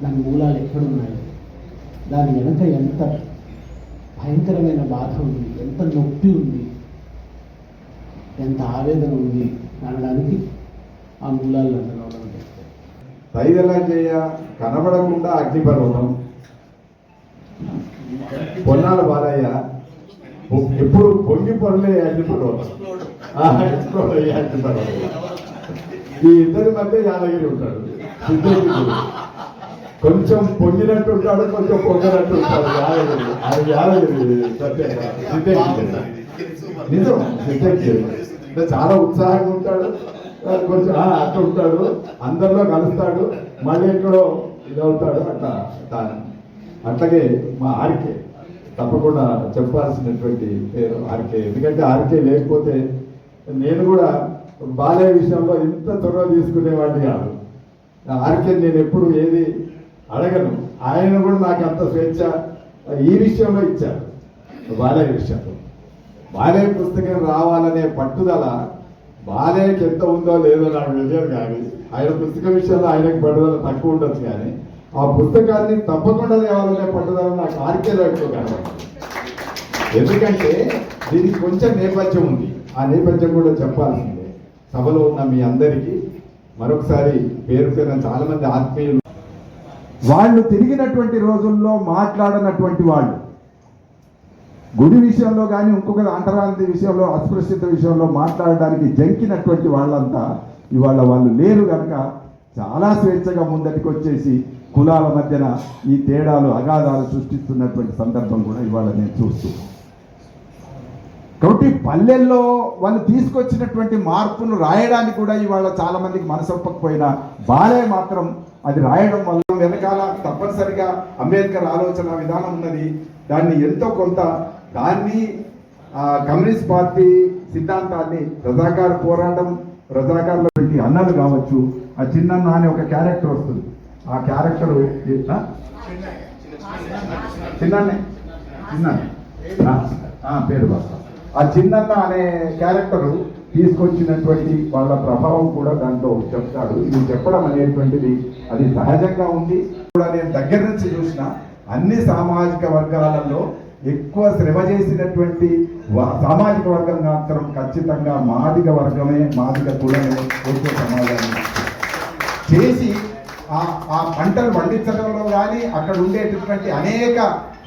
Speaker 11: దాని మూలాలు ఎక్కడున్నాయి, దాని వెనక ఎంత భయంకరమైన బాధ ఉంది, ఎంత నొప్పి ఉంది, ఎంత ఆవేదన ఉంది అనడానికి ఆ మూలాలు అందరూ
Speaker 12: తైదెలా చేయ కనబడకుండా అగ్నిపర్వతం. పొన్నాల బాలయ్య ఎప్పుడు పొంగి పొరలే అగ్నిపర్వతం. అగ్నిపర్వతం. ఈ ఇద్దరి మధ్య యాదగిరి ఉంటాడు. కొంచెం పొంగినట్టు ఉంటాడు, కొంచెం పొంగినట్టు ఉంటాడు. యాదగిరి నిజం. అంటే చాలా ఉత్సాహంగా ఉంటాడు, కొంచెం అట్లా ఉంటాడు, అందరిలో కలుస్తాడు, మళ్ళీ ఎక్కడో ఇదవుతాడు. అట్లాగే మా ఆర్కే తప్పకుండా చెప్పాల్సినటువంటి పేరు ఆర్కే. ఎందుకంటే ఆర్కే లేకపోతే నేను కూడా బాలయ్య విషయంలో ఇంత త్వరగా తీసుకునేవాడిని కాదు. ఆర్కే నేను ఎప్పుడు ఏది అడగను. ఆయన కూడా నాకు అంత స్వేచ్ఛ ఈ విషయంలో ఇచ్చారు. బాలయ్య విషయంలో బాలయ్య పుస్తకం రావాలనే పట్టుదల బాలయ్యకి ఎంత ఉందో లేదో నాకు తెలియదు. కానీ ఆయన పుస్తకం విషయంలో ఆయనకు పట్టుదల తక్కువ ఉండొచ్చు, కానీ ఆ పుస్తకాన్ని తప్పకుండా తేవాలనే పట్టుదల నాకు ఆర్కేలో ఎక్కువ కనబడుతుంది. ఎందుకంటే దీనికి కొంచెం నేపథ్యం ఉంది. ఆ నేపథ్యం కూడా చెప్పాల్సిందే. సభలో ఉన్న మీ అందరికీ మరొకసారి పేరు పేరున చాలా మంది ఆత్మీయులు, వాళ్ళు తిరిగినటువంటి రోజుల్లో మాట్లాడినటువంటి వాళ్ళు, గుడి విషయంలో కానీ ఇంకొక అంటరాంతి విషయంలో, అస్పృశ్యత విషయంలో మాట్లాడడానికి జంకినటువంటి వాళ్ళంతా ఇవాళ వాళ్ళు లేరు కనుక చాలా స్వేచ్ఛగా ముందటికి వచ్చేసి కులాల మధ్యన ఈ తేడాలు, అగాధాలు సృష్టిస్తున్నటువంటి సందర్భం కూడా ఇవాళ నేను చూస్తున్నాను. కాబట్టి పల్లెల్లో వాళ్ళు తీసుకొచ్చినటువంటి మార్పును రాయడానికి కూడా ఇవాళ చాలా మందికి మనసొప్పకపోయినా బాలయ్య మాత్రం అది రాయడం వల్ల వెనకాల తప్పనిసరిగా అంబేద్కర్ ఆలోచన విధానం ఉన్నది. దాన్ని ఎంతో కొంత దాన్ని కమ్యూనిస్ట్ పార్టీ సిద్ధాంతాన్ని, ప్రజాకార పోరాటం, రజాకార్లో పెట్టి అన్నలు కావచ్చు, ఆ చిన్నన్న అనే ఒక క్యారెక్టర్ వస్తుంది. ఆ క్యారెక్టర్ పేరు ఆ చిన్నన్న అనే క్యారెక్టరు తీసుకొచ్చినటువంటి వాళ్ళ ప్రభావం కూడా దాంట్లో చెప్తాడు. ఇది చెప్పడం అనేటువంటిది అది సహజంగా ఉంది కూడా. నేను దగ్గర నుంచి చూసిన అన్ని సామాజిక వర్గాలలో ఎక్కువ శ్రమ చేసినటువంటి సామాజిక వర్గం మాత్రం ఖచ్చితంగా మాదిగ వర్గమే, మాదిగ కులమే వచ్చే సమాజాన్ని చేసి ఆ పంటలు పండించడంలో కానీ అక్కడ ఉండేటటువంటి అనేక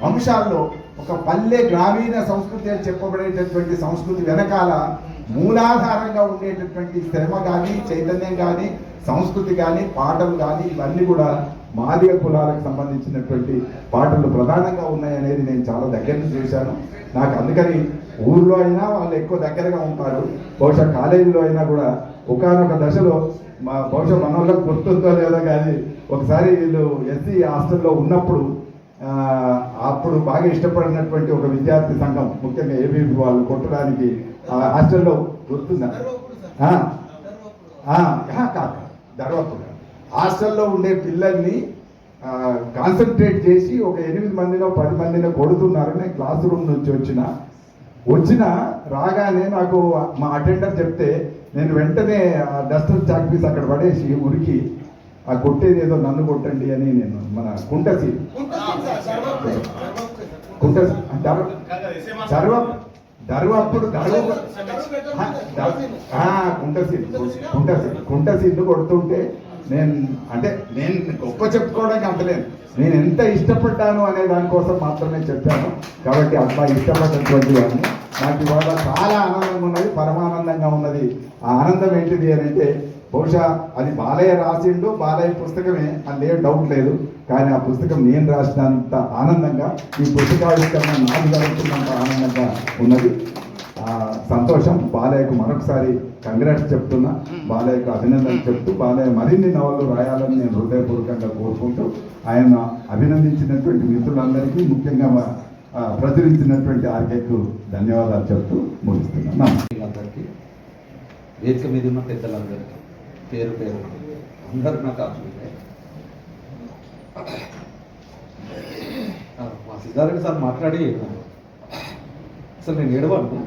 Speaker 12: అంశాల్లో ఒక పల్లె గ్రామీణ సంస్కృతి అని చెప్పబడేటటువంటి సంస్కృతి వెనకాల మూలాధారంగా ఉండేటటువంటి శ్రమ కానీ, చైతన్యం కానీ, సంస్కృతి కానీ, పాటలు కానీ ఇవన్నీ కూడా మాదిగ కులాలకు సంబంధించినటువంటి పాటలు ప్రధానంగా ఉన్నాయనేది నేను చాలా దగ్గర నుంచి చూశాను. నాకు అందుకని ఊర్లో అయినా వాళ్ళు ఎక్కువ దగ్గరగా ఉంటారు. బహుశా కాలేజీలో అయినా కూడా ఒకానొక దశలో బహుశా మన వాళ్ళకి గుర్తుందో లేదో కానీ ఒకసారి వీళ్ళు ఎస్సీ హాస్టల్లో ఉన్నప్పుడు అప్పుడు బాగా ఇష్టపడినటువంటి ఒక విద్యార్థి సంఘం, ముఖ్యంగా ఏబీపీ వాళ్ళు కొట్టడానికి హాస్టల్లో గుర్తుందా? ధర్వప్పుడు హాస్టల్లో ఉండే పిల్లల్ని కాన్సన్ట్రేట్ చేసి ఒక 8 మందినో 10 మందినో కొడుతున్నారు. నేను క్లాస్ రూమ్ నుంచి వచ్చిన రాగానే నాకు మా అటెండర్ చెప్తే నేను వెంటనే డస్టర్ చాక్ పీస్ అక్కడ పడేసి ఉరికి ఆ కొట్టేది ఏదో నన్ను కొట్టండి అని నేను మన కుంటసి కుంటసీలు కొడుతుంటే నేను గొప్ప చెప్పుకోవడానికి అంతలేదు, నేను ఎంత ఇష్టపడ్డాను అనే దానికోసం మాత్రమే చెప్పాను. కాబట్టి అట్లా ఇష్టపడ్డటువంటి వాడిని నాకు ఇవాళ చాలా ఆనందంగా ఉన్నది, పరమానందంగా ఉన్నది. ఆ ఆనందం ఏంటిది అని అంటే బహుశా అది బాలయ్య రాసిండు, బాలయ్య పుస్తకమే, అందులో డౌట్ లేదు. కానీ ఆ పుస్తకం నేను రాసినంత ఆనందంగా ఈ పుస్తకావిష్కరణ నాకు జరుగుతున్నంత ఆనందంగా ఉన్నది. సంతోషం. బాలయ్యకు మరొకసారి కంగ్రాట్స్ చెప్తున్నా, బాలయ్యకు అభినందనలు చెప్తూ బాలయ్య మరిన్ని నవలు రాయాలని నేను హృదయపూర్వకంగా కోరుకుంటూ ఆయన అభినందించినటువంటి మిత్రులందరికీ, ముఖ్యంగా ప్రచురించినటువంటి ఆర్కేకు ధన్యవాదాలు చెప్తూ ముగిస్తున్నాను.
Speaker 5: అందరికీ, వేదిక మీద ఉన్న పెద్దలందరికీ పేరు పేరు అందరూ నాకు ఆశుంటే మా సిద్ధారెడ్డి సార్ మాట్లాడి అసలు నేను ఏడవాను.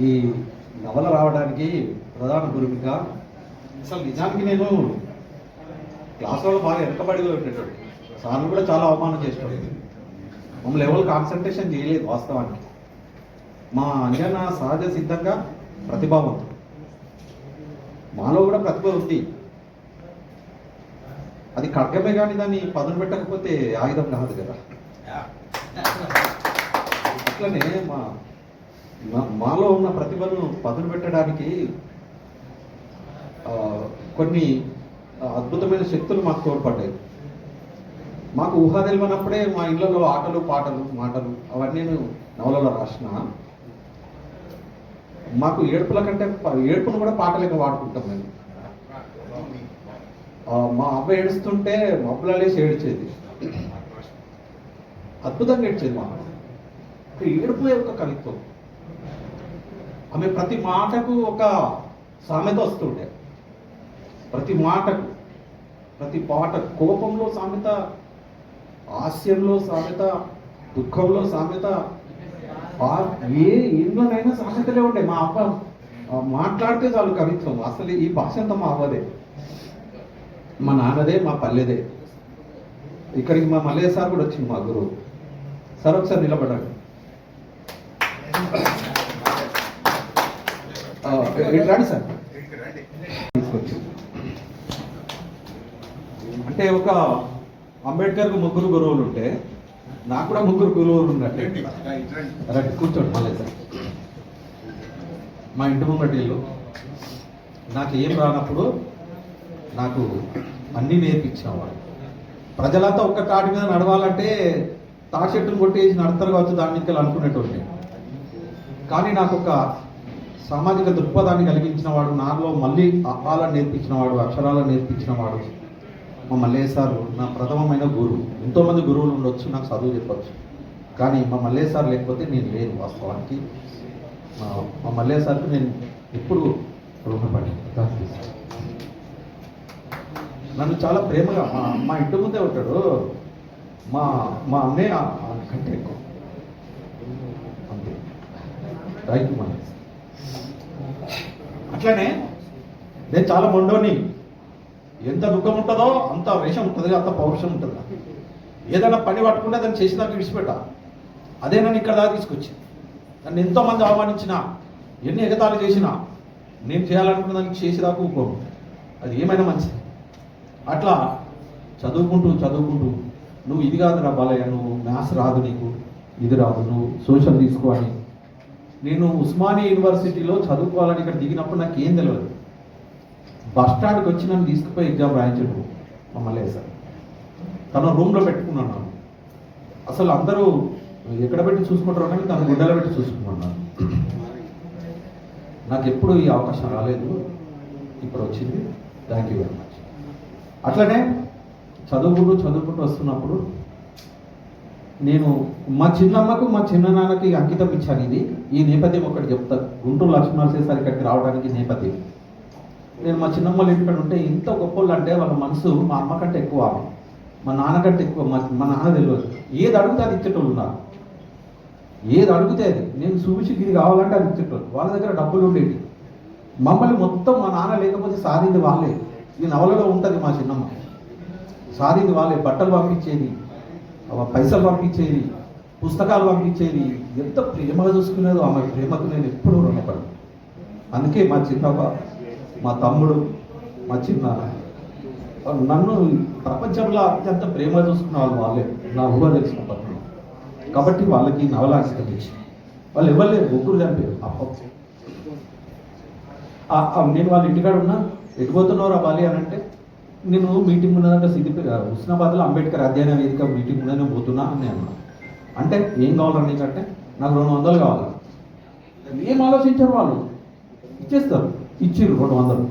Speaker 5: ఈ నవల రావడానికి ప్రధాన భూమిక అసలు నిజానికి నేను క్లాసులో బాగా వెనకబడిలో ఉండేటోడు. సార్లు కూడా చాలా అవమానం చేసేటోడు. మమ్మల్ని ఎవరు కాన్సన్ట్రేషన్ చేయలేదు. వాస్తవానికి మా అంజన సహజ సిద్ధంగా ప్రతిభావంతుడు, మాలో కూడా ప్రతిభ ఉంది. అది ఖడ్గమే కానీ దాన్ని పదును పెట్టకపోతే ఆయుధం కాదు కదా. అట్లనే మాలో ఉన్న ప్రతిభను పదును పెట్టడానికి కొన్ని అద్భుతమైన శక్తులు మాకు తోడ్పడ్డాయి. మాకు ఊహ తెలియనప్పుడే మా ఇళ్లలో ఆటలు, పాటలు, మాటలు అవన్నీ నేను నవలలో రాసిన. మాకు ఏడుపుల కంటే ఏడుపును కూడా పాటలుగా వాడుకుంటాం మేము. మా అబ్బాయి ఏడుస్తుంటే మబ్బులలేసి ఏడ్చేది, అద్భుతంగా ఏడ్చేది. మా ఏడుపు యొక్క కవిత్వం. ఆమె ప్రతి మాటకు ఒక సామెత వస్తుంటే, ప్రతి మాటకు, ప్రతి పాట, కోపంలో సామెత, హాస్యంలో సామెత, దుఃఖంలో సామెత, ఇంట్లోనైనా సామెతలే ఉంటాయి. మా అబ్బ మాట్లాడితే చాలు కవిత్వం. అసలు ఈ భాష అంతా మా అవ్వదే, మా నాన్నదే, మా పల్లెదే. ఇక్కడికి మా మల్లయ్య సార్ కూడా వచ్చింది, మా గురువు సార్. ఒకసారి నిలబడ్డాడు. రండి సార్. తీసుకొచ్చింది అంటే ఒక అంబేద్కర్కు 3 గురువులు ఉంటే నాకు కూడా 3 గురువులు ఉన్నట్టే. రండి కూర్చోండి. మళ్ళీ సార్ మా ఇంటి ముంగటి ఇల్లు. నాకు ఏం రానప్పుడు నాకు అన్నీ నేర్పించినవాడు. ప్రజలంతా ఒక్క కాటి మీద నడవాలంటే తాషెట్టును కొట్టేసి నడతారు కావచ్చు, దాని మీద అనుకునేటువంటి. కానీ నాకు ఒక సామాజిక దృక్పథాన్ని కలిగించిన వాడు, నాలో మళ్ళీ ఆహాలను నేర్పించిన వాడు, అక్షరాలను నేర్పించిన వాడు,
Speaker 13: మా మల్లయ్య సార్ నా ప్రథమమైన గురువు. ఎంతోమంది గురువులు ఉండొచ్చు, నాకు చదువు చెప్పచ్చు, కానీ మా మల్లయ్య సార్ లేకపోతే నేను లేను. వాస్తవానికి మా మల్లయ్య సార్కి నేను ఎప్పుడు రుణపడి. నన్ను చాలా ప్రేమగా మా ఇంటి ముందే ఉంటాడు. మా అన్నయ్య కంటే ఎక్కువ. అంతే. Thank you Mallayya. అట్లనే నేను చాలా మొండోని. ఎంత దుఃఖం ఉంటుందో అంత వేషం ఉంటుంది, అంత పౌరుషం ఉంటుంది. ఏదైనా పని పట్టుకుంటే దాన్ని చేసేదాకా విడిచిపెట్టా. అదే నన్ను ఇక్కడ దాకా తీసుకొచ్చి నన్ను ఎంతోమంది అవమానించినా, ఎన్ని ఎగతాళి చేసినా నేను చేయాలనుకున్న దానికి చేసేదాకా ఊరుకోను. అది ఏమైనా మంచిది. అట్లా చదువుకుంటూ నువ్వు ఇది కాదురా బాలయ్య, నువ్వు మ్యాథ్స్ రాదు, నీకు ఇది రాదు, నువ్వు సోషల్ తీసుకో అని. నేను ఉస్మానియా యూనివర్సిటీలో చదువుకోవాలని ఇక్కడ దిగినప్పుడు నాకు ఏం తెలియదు. బస్ స్టాండ్కి వచ్చి నన్ను తీసుకుపోయి ఎగ్జామ్ రాయించడు మా మల్లయ్య సార్. తన రూమ్లో పెట్టుకున్నాను. అసలు అందరూ ఎక్కడ పెట్టి చూసుకుంటారు కానీ తన గుడ్డలో పెట్టి చూసుకున్నాను. నాకు ఎప్పుడు ఈ అవకాశం రాలేదు, ఇప్పుడు వచ్చింది. Thank you very much. అట్లనే చదువుకుంటూ వస్తున్నప్పుడు నేను మా చిన్నమ్మకు మా చిన్ననాన్నకి అంకితం ఇచ్చాను. ఈ నేపథ్యం ఒకటి చెప్తా. గుంటూరు లక్ష్మీనరసింహ సార్ ఇక్కడికి రావడానికి నేపథ్యం, నేను మా చిన్నమ్మల ఇంటికాడ ఉంటే ఎంత గొప్పలు అంటే వాళ్ళ మనసు మా అమ్మ కంటే ఎక్కువ, మా నాన్న కంటే ఎక్కువ. మా నాన్న తెలియదు, ఏది అడిగితే అది ఇచ్చేటోళ్ళు ఉన్నారు. ఏది అడిగితే అది నేను చూపించి ఇది కావాలంటే అది ఇచ్చేటోళ్ళు. వాళ్ళ దగ్గర డబ్బులు ఉండేవి. మమ్మల్ని మొత్తం మా నాన్న లేకపోతే సాధింది వాళ్ళే. ఈ నవలలో ఉంటుంది మా చిన్నమ్మ. సాధింది వాళ్ళే. బట్టలు పంపించేది, పైసలు పంపించేది, పుస్తకాలు పంపించేది. ఎంత ప్రేమగా చూసుకునేదో ఆమె ప్రేమకు నేను ఎప్పుడూ రుణపడను. అందుకే మా చిన్నమ్మ, మా తమ్ముడు, మా చిన్న నన్ను ప్రపంచంలో అత్యంత ప్రేమ చూసుకున్న వాళ్ళు వాళ్ళే. నా ఊహ తెలిసిన పనులు కాబట్టి వాళ్ళకి నవలాంకితం ఇచ్చి వాళ్ళు ఇవ్వలేదు. ముగ్గురు చంపారు. నేను వాళ్ళ ఇంటికాడ ఉన్నా. ఎటుపోతున్నారు ఆ బాలి అని అంటే, నేను మీటింగ్ ఉన్నదంటే హుస్నాబాద్లో అంబేద్కర్ అధ్యయన వేదిక మీటింగ్ ఉన్నది, నేను పోతున్నా అని అన్నా. అంటే ఏం కావాలని నీకంటే, నాకు 200 కావాలి. ఏం ఆలోచించారు వాళ్ళు, ఇచ్చేస్తారు. ఇచ్చిర్రు 200.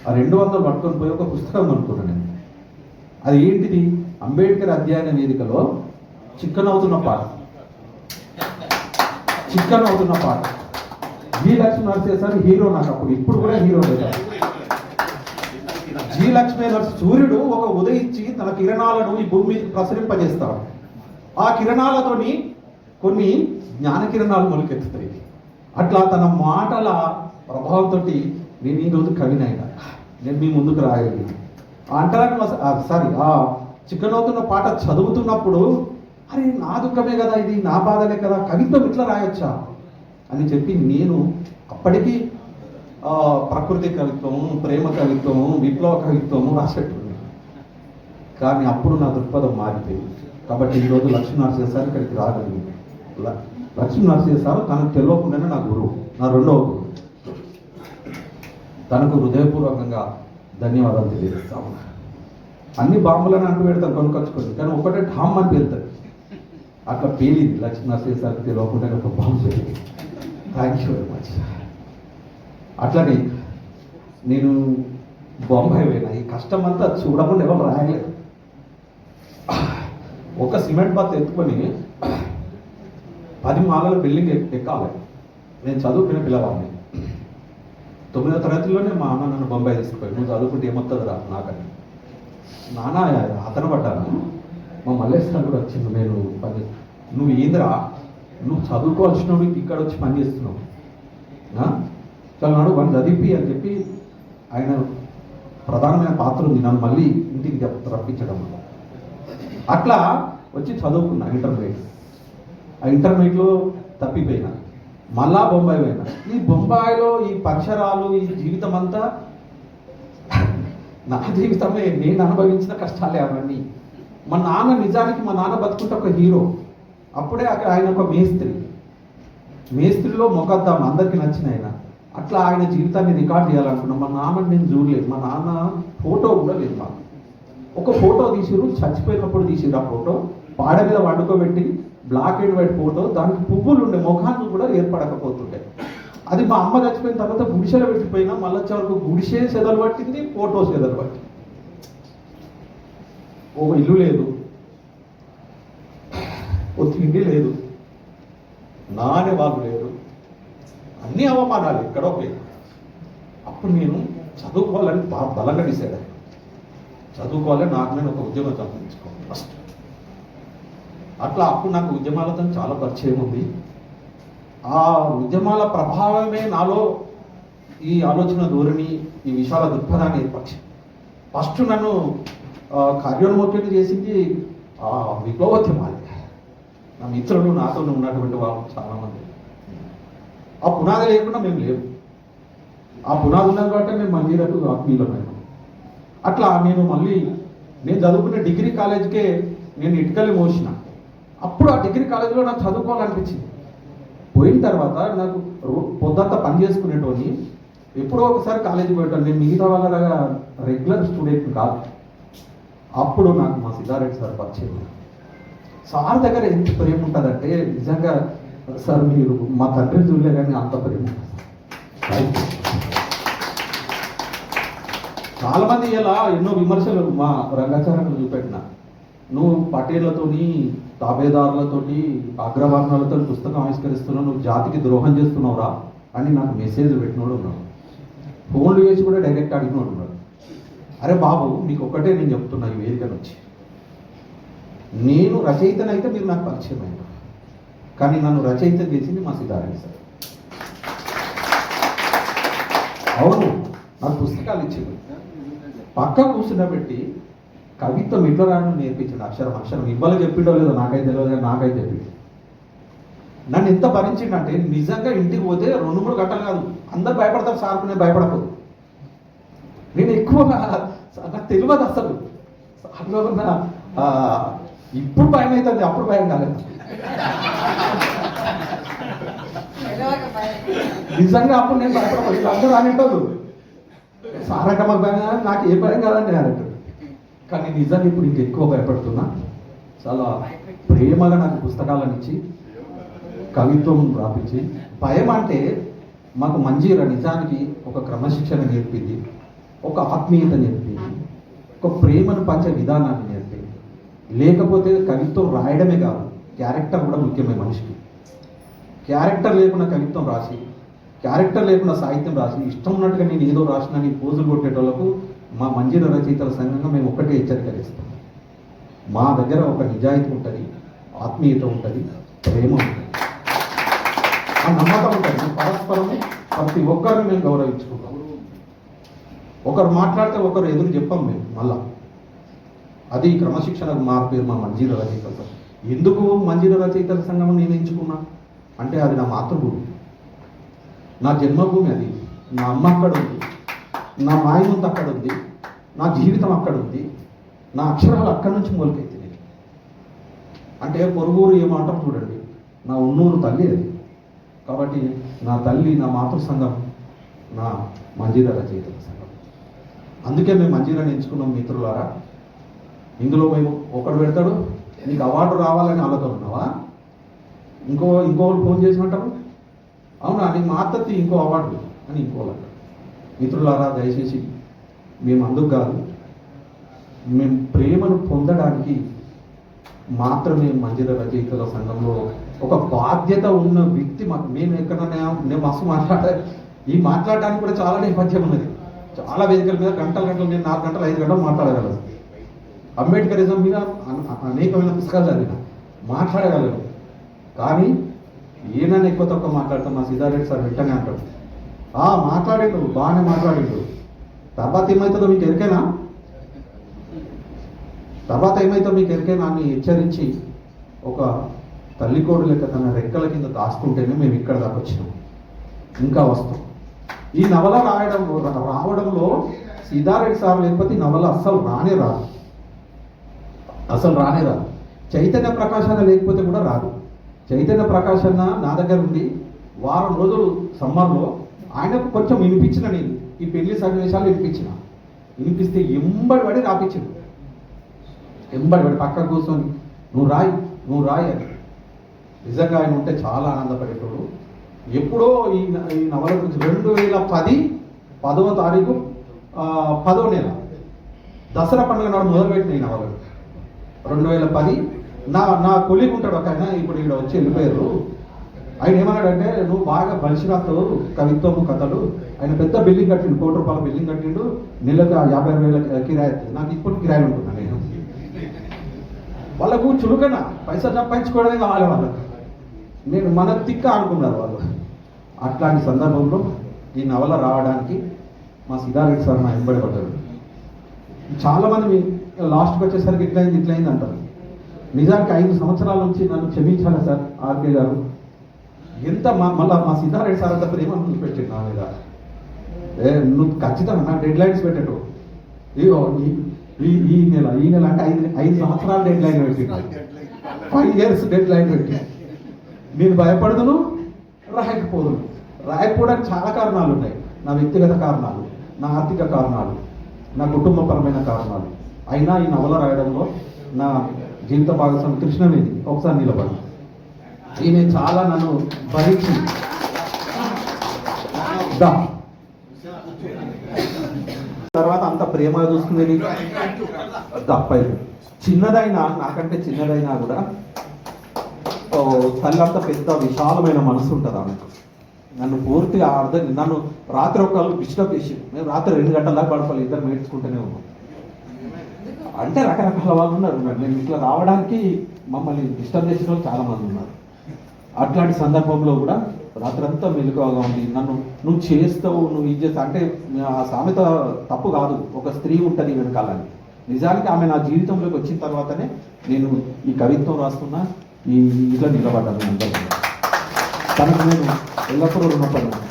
Speaker 13: ఆ 200 పట్టుకొని పోయి ఒక పుస్తకం అనుకున్నాను నేను. అది ఏంటిది? అంబేద్కర్ అధ్యయన వేదికలో చిక్కన్ అవుతున్న పాట. G Lakshmi Narasimha sir hero నాకు అప్పుడు, ఇప్పుడు కూడా హీరో లేదు. జి లక్ష్మీ నరసింహ సూర్యుడు ఒక ఉదయించి తన కిరణాలను ఈ భూమి మీద ప్రసరింపజేస్తాడు. ఆ కిరణాలతోని కొన్ని జ్ఞాన కిరణాలు మొలకెత్తుతాయి. అట్లా తన మాటల ప్రభావంతో నేను ఈరోజు కవినైనా, నేను మీ ముందుకు రాయాలి. ఆ చిక్కన్ అవుతున్న పాట చదువుతున్నప్పుడు, అరే నా దుఃఖమే కదా ఇది, నా బాధలే కదా, కవిత్వం ఇట్లా రాయొచ్చా అని చెప్పి నేను అప్పటికీ ప్రకృతి కవిత్వము, ప్రేమ కవిత్వము, విప్లవ కవిత్వము రాసేట్టున్నాను. కానీ అప్పుడు నా దృక్పథం మారిపోయింది. కాబట్టి ఈరోజు లక్ష్మీనరసింహ సార్ ఇక్కడికి రాగలిగింది. లక్ష్మీనరసింహ సార్ తనకు తెలియకుండానే నా గురువు, నా రెండవ గురువు. తనకు హృదయపూర్వకంగా ధన్యవాదాలు తెలియజేస్తాము. అన్ని బాంబులను అంటూ పెడతాను కొనుకొచ్చుకోండి, కానీ ఒకటే ఢామ్ అని పేలుతుంది. అట్లా పేలింది లక్ష్మీనరసింహ సార్కి తెలియకుండా ఒక బాంబు పేలింది. Thank you very much. అట్లనే నేను బొంబాయి పోయినా. ఈ కష్టం అంతా చూడకుండా ఎవరు రాయలేదు. ఒక సిమెంట్ బాత్ ఎత్తుకొని 10 మాలల బిల్డింగ్ ఎక్కాలి. నేను చదువుకునే పిల్లవాడిని. 9వ తరగతిలోనే మా అన్న నన్ను బొంబాయి తీసుకుపోయి, నువ్వు చదువుకుంటే ఏమొస్తుంది రా నాకని. నాన్న అతను పడ్డాను. మా మల్లేష్ సార్ కూడా వచ్చింది. నేను నువ్వు ఏందిరా, నువ్వు చదువుకోవాల్సిన ఇక్కడ వచ్చి పని చేస్తున్నావు, చాలా నాడు వాడిని చదివి అని చెప్పి ఆయన ప్రధానమైన పాత్ర ఉంది నన్ను మళ్ళీ ఇంటికి రప్పించడం. అట్లా వచ్చి చదువుకున్నా ఇంటర్మీడియట్. ఆ ఇంటర్మీడియట్లో తప్పిపోయినా, మళ్ళా బొంబాయి పోయినా. ఈ బొంబాయిలో ఈ పరిసరాలు, ఈ జీవితం అంతా నా జీవితమే, నేను అనుభవించిన కష్టాలే అవన్నీ. మా నాన్న నిజానికి మా నాన్న బతుకుంటే ఒక హీరో. అప్పుడే అక్కడ ఆయన ఒక మేస్త్రిలో మొకద్దాం అందరికీ నచ్చిన ఆయన. అట్లా ఆయన జీవితాన్ని రికార్డ్ చేయాలనుకున్నాం. మా నాన్నని నేను చూడలేదు. మా నాన్న ఫోటో కూడా లేదు మాకు. ఒక ఫోటో తీసిరు, చచ్చిపోయినప్పుడు తీసిరు. ఆ ఫోటో పాడ మీద వండుకోబెట్టి బ్లాక్ అండ్ వైట్ ఫోటో, దానికి పువ్వులు ఉండే, ముఖాన్ని కూడా ఏర్పడకపోతుండే. అది మా అమ్మ చచ్చిపోయిన తర్వాత గుడిసెలో పెట్టిపోయినా, మళ్ళీ వరకు గుడిసే సెదలు పట్టింది, ఫోటో సెదలు పట్టింది. ఓ ఇల్లు లేదు, ఓ తిండి లేదు, నానే వాళ్ళు లేరు, అన్ని అవమానాలు ఎక్కడో లేదు. అప్పుడు నేను చదువుకోవాలని బలంగా డిసైడ్ అయ్యాను. చదువుకోవాలని నాకు నేను ఒక ఉద్యోగం సంపాదించుకోవాలి ఫస్ట్. అట్లా అప్పుడు నాకు ఉద్యమాలతో చాలా పరిచయం ఉంది. ఆ ఉద్యమాల ప్రభావమే నాలో ఈ ఆలోచన ధోరణి, ఈ విశాల దృక్పథాన్ని ఏర్పరిచింది. ఫస్ట్ నన్ను కార్యోన్ముఖుని చేసింది విప్లవోద్యమాలు. నా మిత్రులు నాతో ఉన్నటువంటి వాళ్ళు చాలామంది. ఆ పునాది లేకుండా మేము లేవు. ఆ పునాది ఉన్నది కాబట్టి మేము మందిరకు ఆత్మీయులమైనాం. అట్లా నేను చదువుకునే డిగ్రీ కాలేజ్కే నేను ఇటుకలు మోసిన. అప్పుడు ఆ డిగ్రీ కాలేజీలో నాకు చదువుకోవాలనిపించింది. పోయిన తర్వాత నాకు పొద్దంతా పని చేసుకునేటోని ఎప్పుడో ఒకసారి కాలేజీకి పోయేటాను. నేను మిగతా వాళ్ళగా రెగ్యులర్ స్టూడెంట్ కాదు. అప్పుడు నాకు మా సిద్ధారెడ్డి సార్ పరిచయం. సార్ దగ్గర ఎంత ప్రేమ ఉంటుందంటే నిజంగా సార్ మీరు మా తండ్రిని చూడలే కానీ అంత ప్రేమ ఉంటుంది. చాలామంది ఇలా ఎన్నో విమర్శలు మా రంగాచార్యులు చూపెట్టిన, నువ్వు పటేళ్లతోని తాబేదారులతోటి అగ్రవర్ణాలతో పుస్తకం ఆవిష్కరిస్తున్నావు, నువ్వు జాతికి ద్రోహం చేస్తున్నావురా అని నాకు మెసేజ్ పెట్టినోడు ఉన్నాడు. ఫోన్లు చేసి కూడా డైరెక్ట్ అడిగినోడు ఉన్నాడు. అరే బాబు, మీకు ఒక్కటే నేను చెప్తున్నా ఈ వేదిక నుంచి, నేను రచయితనైతే మీరు నాకు పరిచయం అయ్యారు, కానీ నన్ను రచయిత చేసింది మా సిద్ధారెడ్డి సార్. అవును, నాకు పుస్తకాలు ఇచ్చింది, పక్క కూర్చుండబెట్టి కవిత్వం ఇట్లా రాయడం నేర్పించాడు. అక్షరం ఇవ్వాలి చెప్పిండో లేదో నాకైతే తెలియదు, కానీ నాకైతే చెప్పిండు. నన్ను ఎంత భరించిండంటే నిజంగా ఇంటికి పోతే 2-3 గంటలు కాదు, అందరు భయపడతారు సార్కు, నేను భయపడకూడదు. నేను ఎక్కువగా నాకు తెలియదు అసలు సార్లో ఇప్పుడు భయం అవుతుంది, అప్పుడు భయం కాలేదు. నిజంగా అప్పుడు నేను భయపడకూడదు, అందరూ అనేటోళ్ళు సార్ అంటే మాకు భయం కాదు, నాకు ఏ భయం కాదని నేను అంటాడు. కానీ నిజంగా ఇప్పుడు ఇంకెక్కువ భయపడుతున్నా. చాలా ప్రేమగా నాకు పుస్తకాలను ఇచ్చి కవిత్వం రాపించి, భయం అంటే మాకు మంజీరా నిజానికి ఒక క్రమశిక్షణ నేర్పింది, ఒక ఆత్మీయత నేర్పింది, ఒక ప్రేమను పంచే విధానాన్ని నేర్పింది. లేకపోతే కవిత్వం రాయడమే కాదు, క్యారెక్టర్ కూడా ముఖ్యమే మనిషికి. క్యారెక్టర్ లేకుండా కవిత్వం రాసి, క్యారెక్టర్ లేకుండా సాహిత్యం రాసి, ఇష్టం ఉన్నట్టుగా నేను ఏదో రాసిన పోజులు కొట్టేటోళ్లకు మా మంజీర రచయితల సంఘంగా మేము ఒక్కటే హెచ్చరిక చేస్తాం. మా దగ్గర ఒక నిజాయితీ ఉంటుంది, ఆత్మీయత ఉంటుంది, ప్రేమ ఉంటుంది, ఆ నమ్మకం ఉంటుంది. పరస్పరము ప్రతి ఒక్కరిని మేము గౌరవించుకుంటాం. ఒకరు మాట్లాడితే ఒకరు ఎదురు చెప్పాం మేము మళ్ళా. అది క్రమశిక్షణకు పేరు మా మంజీర రచయితల సంఘం. ఎందుకు మంజీర రచయితల సంఘం నేను ఎంచుకున్నా అంటే అది నా మాతృభూమి, నా జన్మభూమి. అది నా అమ్మ అక్కడ ఉంది, నా మాయమంత అక్కడ ఉంది, నా జీవితం అక్కడ ఉంది, నా అక్షరాలు అక్కడి నుంచి మొదలుకెత్తినాయి. అంటే పొరుగురు ఏమంటాం చూడండి, నా ఉన్నూరు తల్లి అది. కాబట్టి నా తల్లి, నా మాతృ సంఘం నా మంజీర రచయితల సంఘం. అందుకే మేము మంజీరాని ఎంచుకున్నాం మిత్రులారా. ఇందులో మేము ఒకడు పెడతాడు, నీకు అవార్డు రావాలని ఆలోచన ఉన్నావా, ఇంకోళ్ళు ఫోన్ చేసినట్టారు, అవునా నీకు మా అత్తత్తి ఇంకో అవార్డు అని ఇంకోళ్ళు. మిత్రులారా, దయచేసి మేము అందుకు కాదు, మేము ప్రేమను పొందడానికి మాత్రమే మంజీర రచయితల సంఘంలో ఒక బాధ్యత ఉన్న వ్యక్తి. నేను ఎక్కడన్నా నేను మస్తు ఈ మాట్లాడడానికి కూడా చాలా నేపథ్యం ఉన్నది. చాలా వేదికల మీద గంటలు నేను 4 గంటలు 5 గంటలు మాట్లాడగలను. అంబేద్కరిజం మీద అనేకమైన పుస్తకాలు చదివిన, మాట్లాడగలను. కానీ ఏనైనా ఎక్కువ తక్కువ మాట్లాడతాం. మా సిద్ధారెడ్డి సార్ వెంటనే అంటాడు, మాట్లాడిండు, బాగానే మాట్లాడిండు, తర్వాత ఏమవుతుందో మీకు ఎరికేనా అని హెచ్చరించి ఒక తల్లికోడు లెక్క తన రెక్కల కింద దాచుకుంటేనే మేము ఇక్కడ దాకా వచ్చినాం, ఇంకా వస్తాం. ఈ నవల రావడంలో సిద్ధారెడ్డి సార్ లేకపోతే ఈ నవల అస్సలు రానే రాదు. చైతన్య ప్రకాశన లేకపోతే కూడా రాదు. చైతన్య ప్రకాశన నా దగ్గర ఉండి వారం రోజులు సమ్మర్లో ఆయనకు కొంచెం వినిపించిన, నేను ఈ పెళ్లి సన్నివేశాలు వినిపిస్తే ఎంబడి పడి రాపించిండు. ఎంబడి పడి పక్క కూర్చొని నువ్వు రాయి అని. నిజంగా ఆయన ఉంటే చాలా ఆనందపడేటోడు. ఎప్పుడో ఈ నవల గురించి 2010 10వ తారీఖు 10వ నెల దసరా పండుగ నాడు మొదలుపెట్టిన ఈ నవల 2010 నా కొలీగ్ ఉంటాడు ఒక ఆయన, ఇప్పుడు ఇక్కడ వచ్చి వెళ్ళిపోయారు. ఆయన ఏమన్నాడంటే, నువ్వు బాగా బలిసి రాస్తావు కవిత్వము కథలు. ఆయన పెద్ద బిల్డింగ్ కట్టిండు, ₹1,00,00,000 బిల్డింగ్ కట్టిండు, నెలకు 50,000 కిరాయి. నాకు ఇప్పుడు కిరాయి ఉంటున్నా నేను. వాళ్ళకు చులుకన పైసలు సంపాదించుకోవడమే కావాలి వాళ్ళకు. నేను మన తిక్క అనుకున్నారు వాళ్ళు. అట్లాంటి సందర్భంలో ఈ నవల రావడానికి మా సిద్ధారెడ్డి సార్ నా వెంబడి పడ్డారు. చాలామంది లాస్ట్కి వచ్చేసరికి ఇట్లయింది అంటారు. నిజానికి 5 సంవత్సరాల నుంచి నన్ను క్షమించాలి సార్ ఆర్కే గారు. ఎంత మళ్ళీ మా సిద్ధారెడ్డి సార్ అంత ప్రేమ పెట్టాడు నా మీద. నువ్వు ఖచ్చితంగా నా డెడ్ లైన్స్ పెట్టాడు. ఈ నెల అంటే 5 సంవత్సరాలు డెడ్ లైన్ పెట్టి, 5 years డెడ్ లైన్ పెట్టి, నేను భయపడదును రాయకపోవడానికి చాలా కారణాలు ఉన్నాయి. నా వ్యక్తిగత కారణాలు, నా ఆర్థిక కారణాలు, నా కుటుంబపరమైన కారణాలు. అయినా ఈ నవల రాయడంలో నా జీవిత భాగస్వామి కృష్ణవేది ఒకసారి నిలబడి ఈమె చాలా నన్ను పరీక్షించి తర్వాత అంత ప్రేమ చూసుకునేది తప్పైంది. చిన్నదైనా, నాకంటే చిన్నదైనా కూడా తల్లి అంత పెద్ద విశాలమైన మనసు ఉంటుంది ఆమెకు. నన్ను పూర్తిగా నన్ను రాత్రి ఒకళ్ళు డిస్టర్బ్ చేసి, మేము రాత్రి 2 గంటల దాకా పడుకోవాలి, ఇద్దరు నేర్చుకుంటూనే ఉన్నాం. అంటే రకరకాల వాళ్ళు ఉన్నారు. నేను ఇట్లా రావడానికి మమ్మల్ని డిస్టర్బ్ చేసిన వాళ్ళు చాలామంది ఉన్నారు. అట్లాంటి సందర్భంలో కూడా రాత్రంతా మెలకువగా ఉంది. నువ్వు చేస్తావు, నువ్వు ఇది చేస్తావు అంటే ఆ సామెత తప్పు కాదు, ఒక స్త్రీ ఉంటుంది వెనకాలని. నిజానికి ఆమె నా జీవితంలోకి వచ్చిన తర్వాతనే నేను ఈ కవిత్వం రాస్తున్నా, ఈ ఇట్లా నిలబడ్డాను. అందరూ తనకు నేను ఎల్లప్పుడూ రుణపడ్డాను.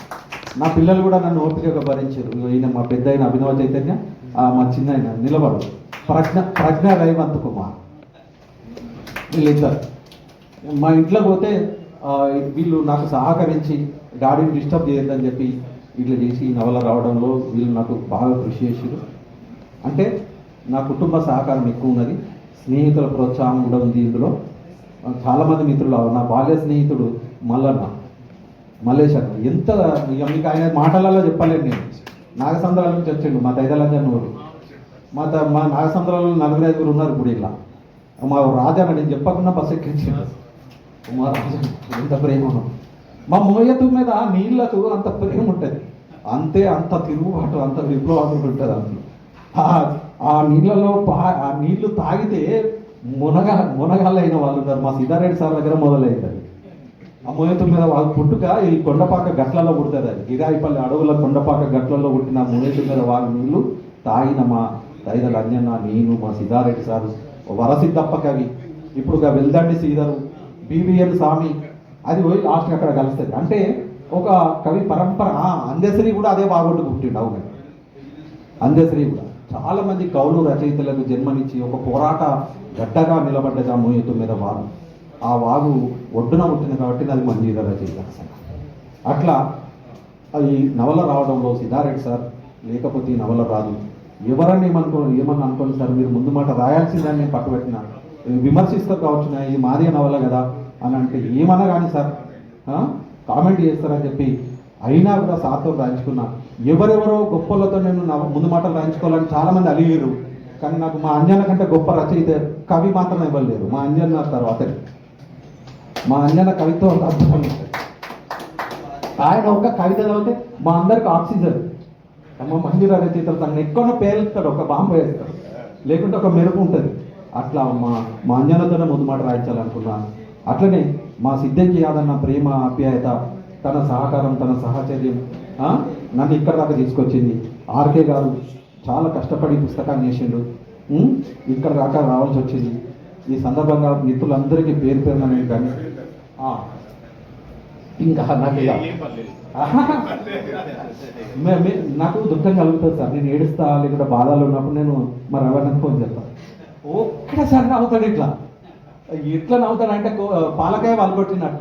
Speaker 13: నా పిల్లలు కూడా నన్ను ఓపికగా భరించారు. ఈయన మా పెద్ద అయిన అభినవ చైతన్య, మా చిన్న అయిన నిలబడు ప్రజ్ఞ రేవంత్ కుమార్, వీళ్ళిద్దరు. మా ఇంట్లో పోతే వీళ్ళు నాకు సహకరించి డాడీని డిస్టర్బ్ చేయొద్దని చెప్పి ఇట్లా చేసి ఈ నవల రావడంలో వీళ్ళు నాకు బాగా కృషి చేసారు. అంటే నా కుటుంబ సహకారం ఎక్కువ ఉన్నది, స్నేహితుల ప్రోత్సాహం కూడా ఉంది ఇందులో. చాలామంది మిత్రులు, నా బాల్య స్నేహితుడు మల్లేష్ అన్న, ఎంత మీకు ఆయన మాటలలో చెప్పలేను నేను. నాగసంద్రాల నుంచి వచ్చిండు, మా దైదలంజనూరు. మా నాగసంద్రాలు 4-5 ఉన్నారు ఇప్పుడు. ఇలా మా రాజన్న నేను చెప్పకుండా బస్సు ఎక్కించాడు. మా రాజన్న ఎంత ప్రేమ, మా మోయతు మీద నీళ్లకు అంత ప్రేమ ఉంటుంది, అంత తిరుగుబాటు, అంత విప్లవాత్మక ఉంటుంది అందులో. ఆ నీళ్ళలో ఆ నీళ్లు తాగితే మునగాళ్ళైన వాళ్ళు ఉన్నారు. మా సిద్ధారెడ్డి సార్ దగ్గర మొదలైంది. ఆ మోయతు మీద వాళ్ళ పుట్టుక ఈ కొండపాక గట్లలో పుడుతుంది. అది గిరాయిపల్లి అడవుల కొండపాక గట్లలో పుట్టిన మోయతు మీద వాళ్ళ నీళ్లు తాగిన మా దైదల అంజన్న, నేను, మా సిద్ధారెడ్డి సారు, వరసిద్ధప్ప కవి, ఇప్పుడు వెల్దండి శ్రీధరు, బివిఎన్ స్వామి, అది పోయి లాస్ట్కి అక్కడ కలుస్తుంది. అంటే ఒక కవి పరంపర. అందశ్రీ కూడా అదే బాగొట్టు పుట్టిండు. అవును, అందశ్రీ కూడా చాలామంది కవులు రచయితలకు జన్మనిచ్చి ఒక పోరాట గడ్డగా నిలబడ్డది ఆ మోయతు మీద వాగు. ఆ వాగు ఒడ్డున పుట్టింది కాబట్టి అది మంజీర రచయిత. అట్లా ఈ నవల రావడంలో సిద్ధారెడ్డి సార్ లేకపోతే ఈ నవల రాదు. ఎవరన్నా ఏమన్నా అనుకోండి సార్, మీరు ముందు మాట రాయాల్సిందని నేను పట్టుబట్టిన, విమర్శిస్తారు కావచ్చు, ఇది మాదే నవల కదా అని అంటే ఏమన్నా కానీ సార్ కామెంట్ చేస్తారని చెప్పి అయినా కూడా సార్తో రాయించుకున్నా. ఎవరెవరో గొప్పలతో నేను ముందు మాటలు రాయించుకోవాలని చాలామంది అలిగారు. కానీ నాకు మా అంజన కంటే గొప్ప రచయిత కవి మాత్రం ఇవ్వలేరు. మా అంజన తర్వాత మా అంజన కవిత్వం అద్భుతం. ఆయన ఒక కవిత చదివితే మా అందరికి ఆక్సిజన్. మా మంజూర రచయితలు తను ఎక్కువ పేరుస్తాడు, ఒక బాంబు వేస్తాడు, లేకుంటే ఒక మెరుపు ఉంటుంది. అట్లా మా అంజనతోనే ముందు మాట రాయించాలనుకున్నాను. అట్లనే మా సిద్ధంకి యాదన్న ప్రేమ, ఆప్యాయత, తన సహకారం, తన సహచర్యం నన్ను ఇక్కడ దాకా తీసుకొచ్చింది. ఆర్కే గారు చాలా కష్టపడి పుస్తకాన్ని చేసిండు, ఇక్కడ దాకా రావాల్సి వచ్చింది. ఈ సందర్భంగా మిత్రులందరికీ పేరు పేరున నేను కానీ ఇంకా నాకు దుఃఖం కలుగుతుంది సార్. నేను ఏడుస్తా, లేకుంటే బాధలు ఉన్నప్పుడు నేను మరి ఎవరిని ఫోన్ చేస్తాను. ఒక్కసారి నవ్వుతాడు. ఎట్లా నవ్వుతాడు అంటే పాలకాయ వలగొట్టినట్టు.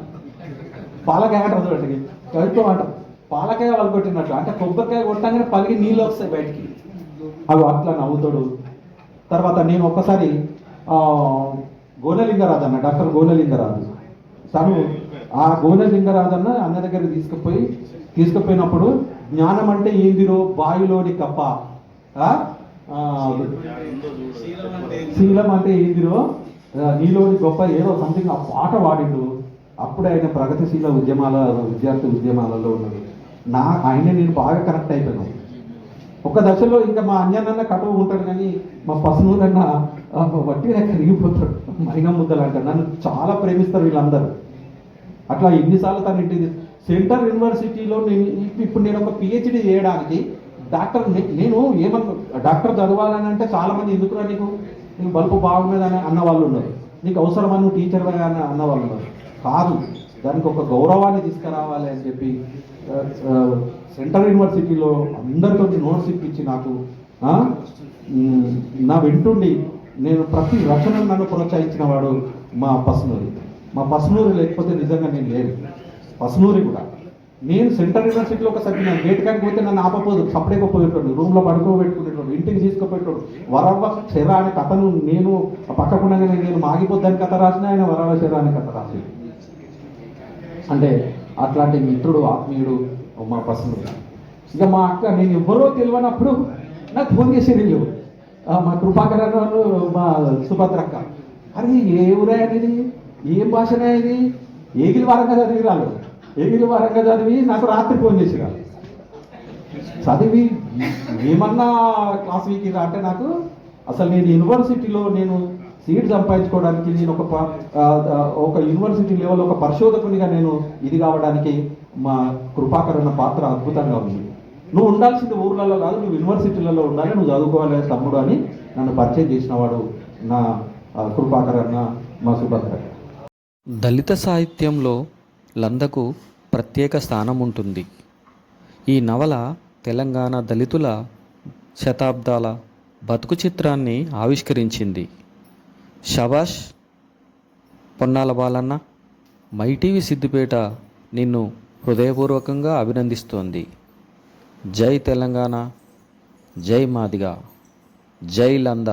Speaker 13: పాలకాయ అంటారు చూడండి, కవిత్వం అంటారు, పాలకాయ వలగొట్టినట్లు. అంటే కొబ్బరికాయ కొట్టగానే పలికి నీళ్ళు వస్తాయి బయటికి, అవి అట్లా నవ్వుతాడు. తర్వాత నేను ఒక్కసారి గోనలింగరాజు అన్న, డాక్టర్ గోనలింగరాజు, తను ఆ గోనలింగరాజు అన్న దగ్గరికి తీసుకుపోయినప్పుడు జ్ఞానం అంటే ఏందిరో బావిలోని కప్ప, శీలం అంటే ఏందిరో నీలోని గొప్ప ఏదో సంథింగ్ ఆ పాట వాడిండు. అప్పుడే ఆయన ప్రగతిశీల విద్యార్థి ఉద్యమాలలో ఉన్నాడు. ఆయన నేను బాగా కనెక్ట్ అయిపోయాను. ఒక దశలో ఇంకా మా అన్యనన్న కటువు ఉంటాడు, కానీ మా పసునూరన్న వట్టిగా కరిగిపోతాడు. మైనా ముద్దలు అంటాడు. నన్ను చాలా ప్రేమిస్తారు వీళ్ళందరూ. అట్లా ఎన్నిసార్లు తను ఇంటిది సెంట్రల్ యూనివర్సిటీలో ఇప్పుడు నేను ఒక పిహెచ్డి చేయడానికి డాక్టర్ నేను డాక్టర్ చదవాలని అంటే చాలామంది ఎందుకురా నీకు బల్బు బాగున్నదని అన్న వాళ్ళు ఉన్నారు, నీకు అవసరమని నువ్వు టీచర్ అని అన్న వాళ్ళు ఉన్నారు. కాదు, దానికి ఒక గౌరవాన్ని తీసుకురావాలి అని చెప్పి సెంట్రల్ యూనివర్సిటీలో అందరితో నోట్స్ ఇప్పించి నాకు నా వెంటుండి నేను ప్రతి రచనను నన్ను ప్రోత్సహించిన వాడు మా పసునూరి లేకపోతే నిజంగా నేను లేదు. పసునూరి కూడా నేను సెంట్రల్ యూనివర్సిటీలో ఒకసారి నేను గేట్ కాడికి పోతే నన్ను ఆపపోదు, సపరేట్గా పోయేటోడు, రూమ్లో పడుకోబెట్టుకునేటోడు, ఇంటికి తీసుకుపోయేటోడు. వరవ శర అనే కథను నేను పక్కకుండగానే నేను మాగిపోద్దని కథ రాసిన, ఆయన వరవ శర అనే కథ రాసి. అంటే అట్లాంటి మిత్రుడు ఆత్మీయుడు మా పసునూరి. ఇక మా అక్క నేను ఎవరో తెలియనప్పుడు నాకు ఫోన్ చేసేది లేవు. మా కృపాకర్ మా సుభద్రక్క, అరే ఏ ఊరే అనేది, ఏం భాషనే ఇది, ఏగిలి వారంగా చదివి రాలేదు. ఏగిలి వారంగా చదివి నాకు రాత్రి ఫోన్ చేసి రాదు. చదివి ఏమన్నా క్లాస్ వీక్ అంటే నాకు అసలు నేను యూనివర్సిటీలో నేను సీట్ సంపాదించుకోవడానికి నేను ఒక యూనివర్సిటీ లెవెల్ ఒక పరిశోధకునిగా నేను ఇది కావడానికి మా కృపాకర్ అన్న పాత్ర అద్భుతంగా ఉంది. నువ్వు ఉండాల్సింది ఊర్లలో కాదు, నువ్వు యూనివర్సిటీలలో ఉండాలి, నువ్వు చదువుకోవాలి తమ్ముడు అని నన్ను పరిచయం చేసినవాడు నా కృపాకర్ అన్న మా సుభద్ర.
Speaker 1: దళిత సాహిత్యంలో లందకు ప్రత్యేక స్థానం ఉంటుంది. ఈ నవల తెలంగాణ దళితుల శతాబ్దాల బతుకు చిత్రాన్ని ఆవిష్కరించింది. షబాష్ పొన్నాల బాలన్న. మైటీవీ సిద్దిపేట నిన్ను హృదయపూర్వకంగా అభినందిస్తోంది. జై తెలంగాణ, జై మాదిగ, జై లంద.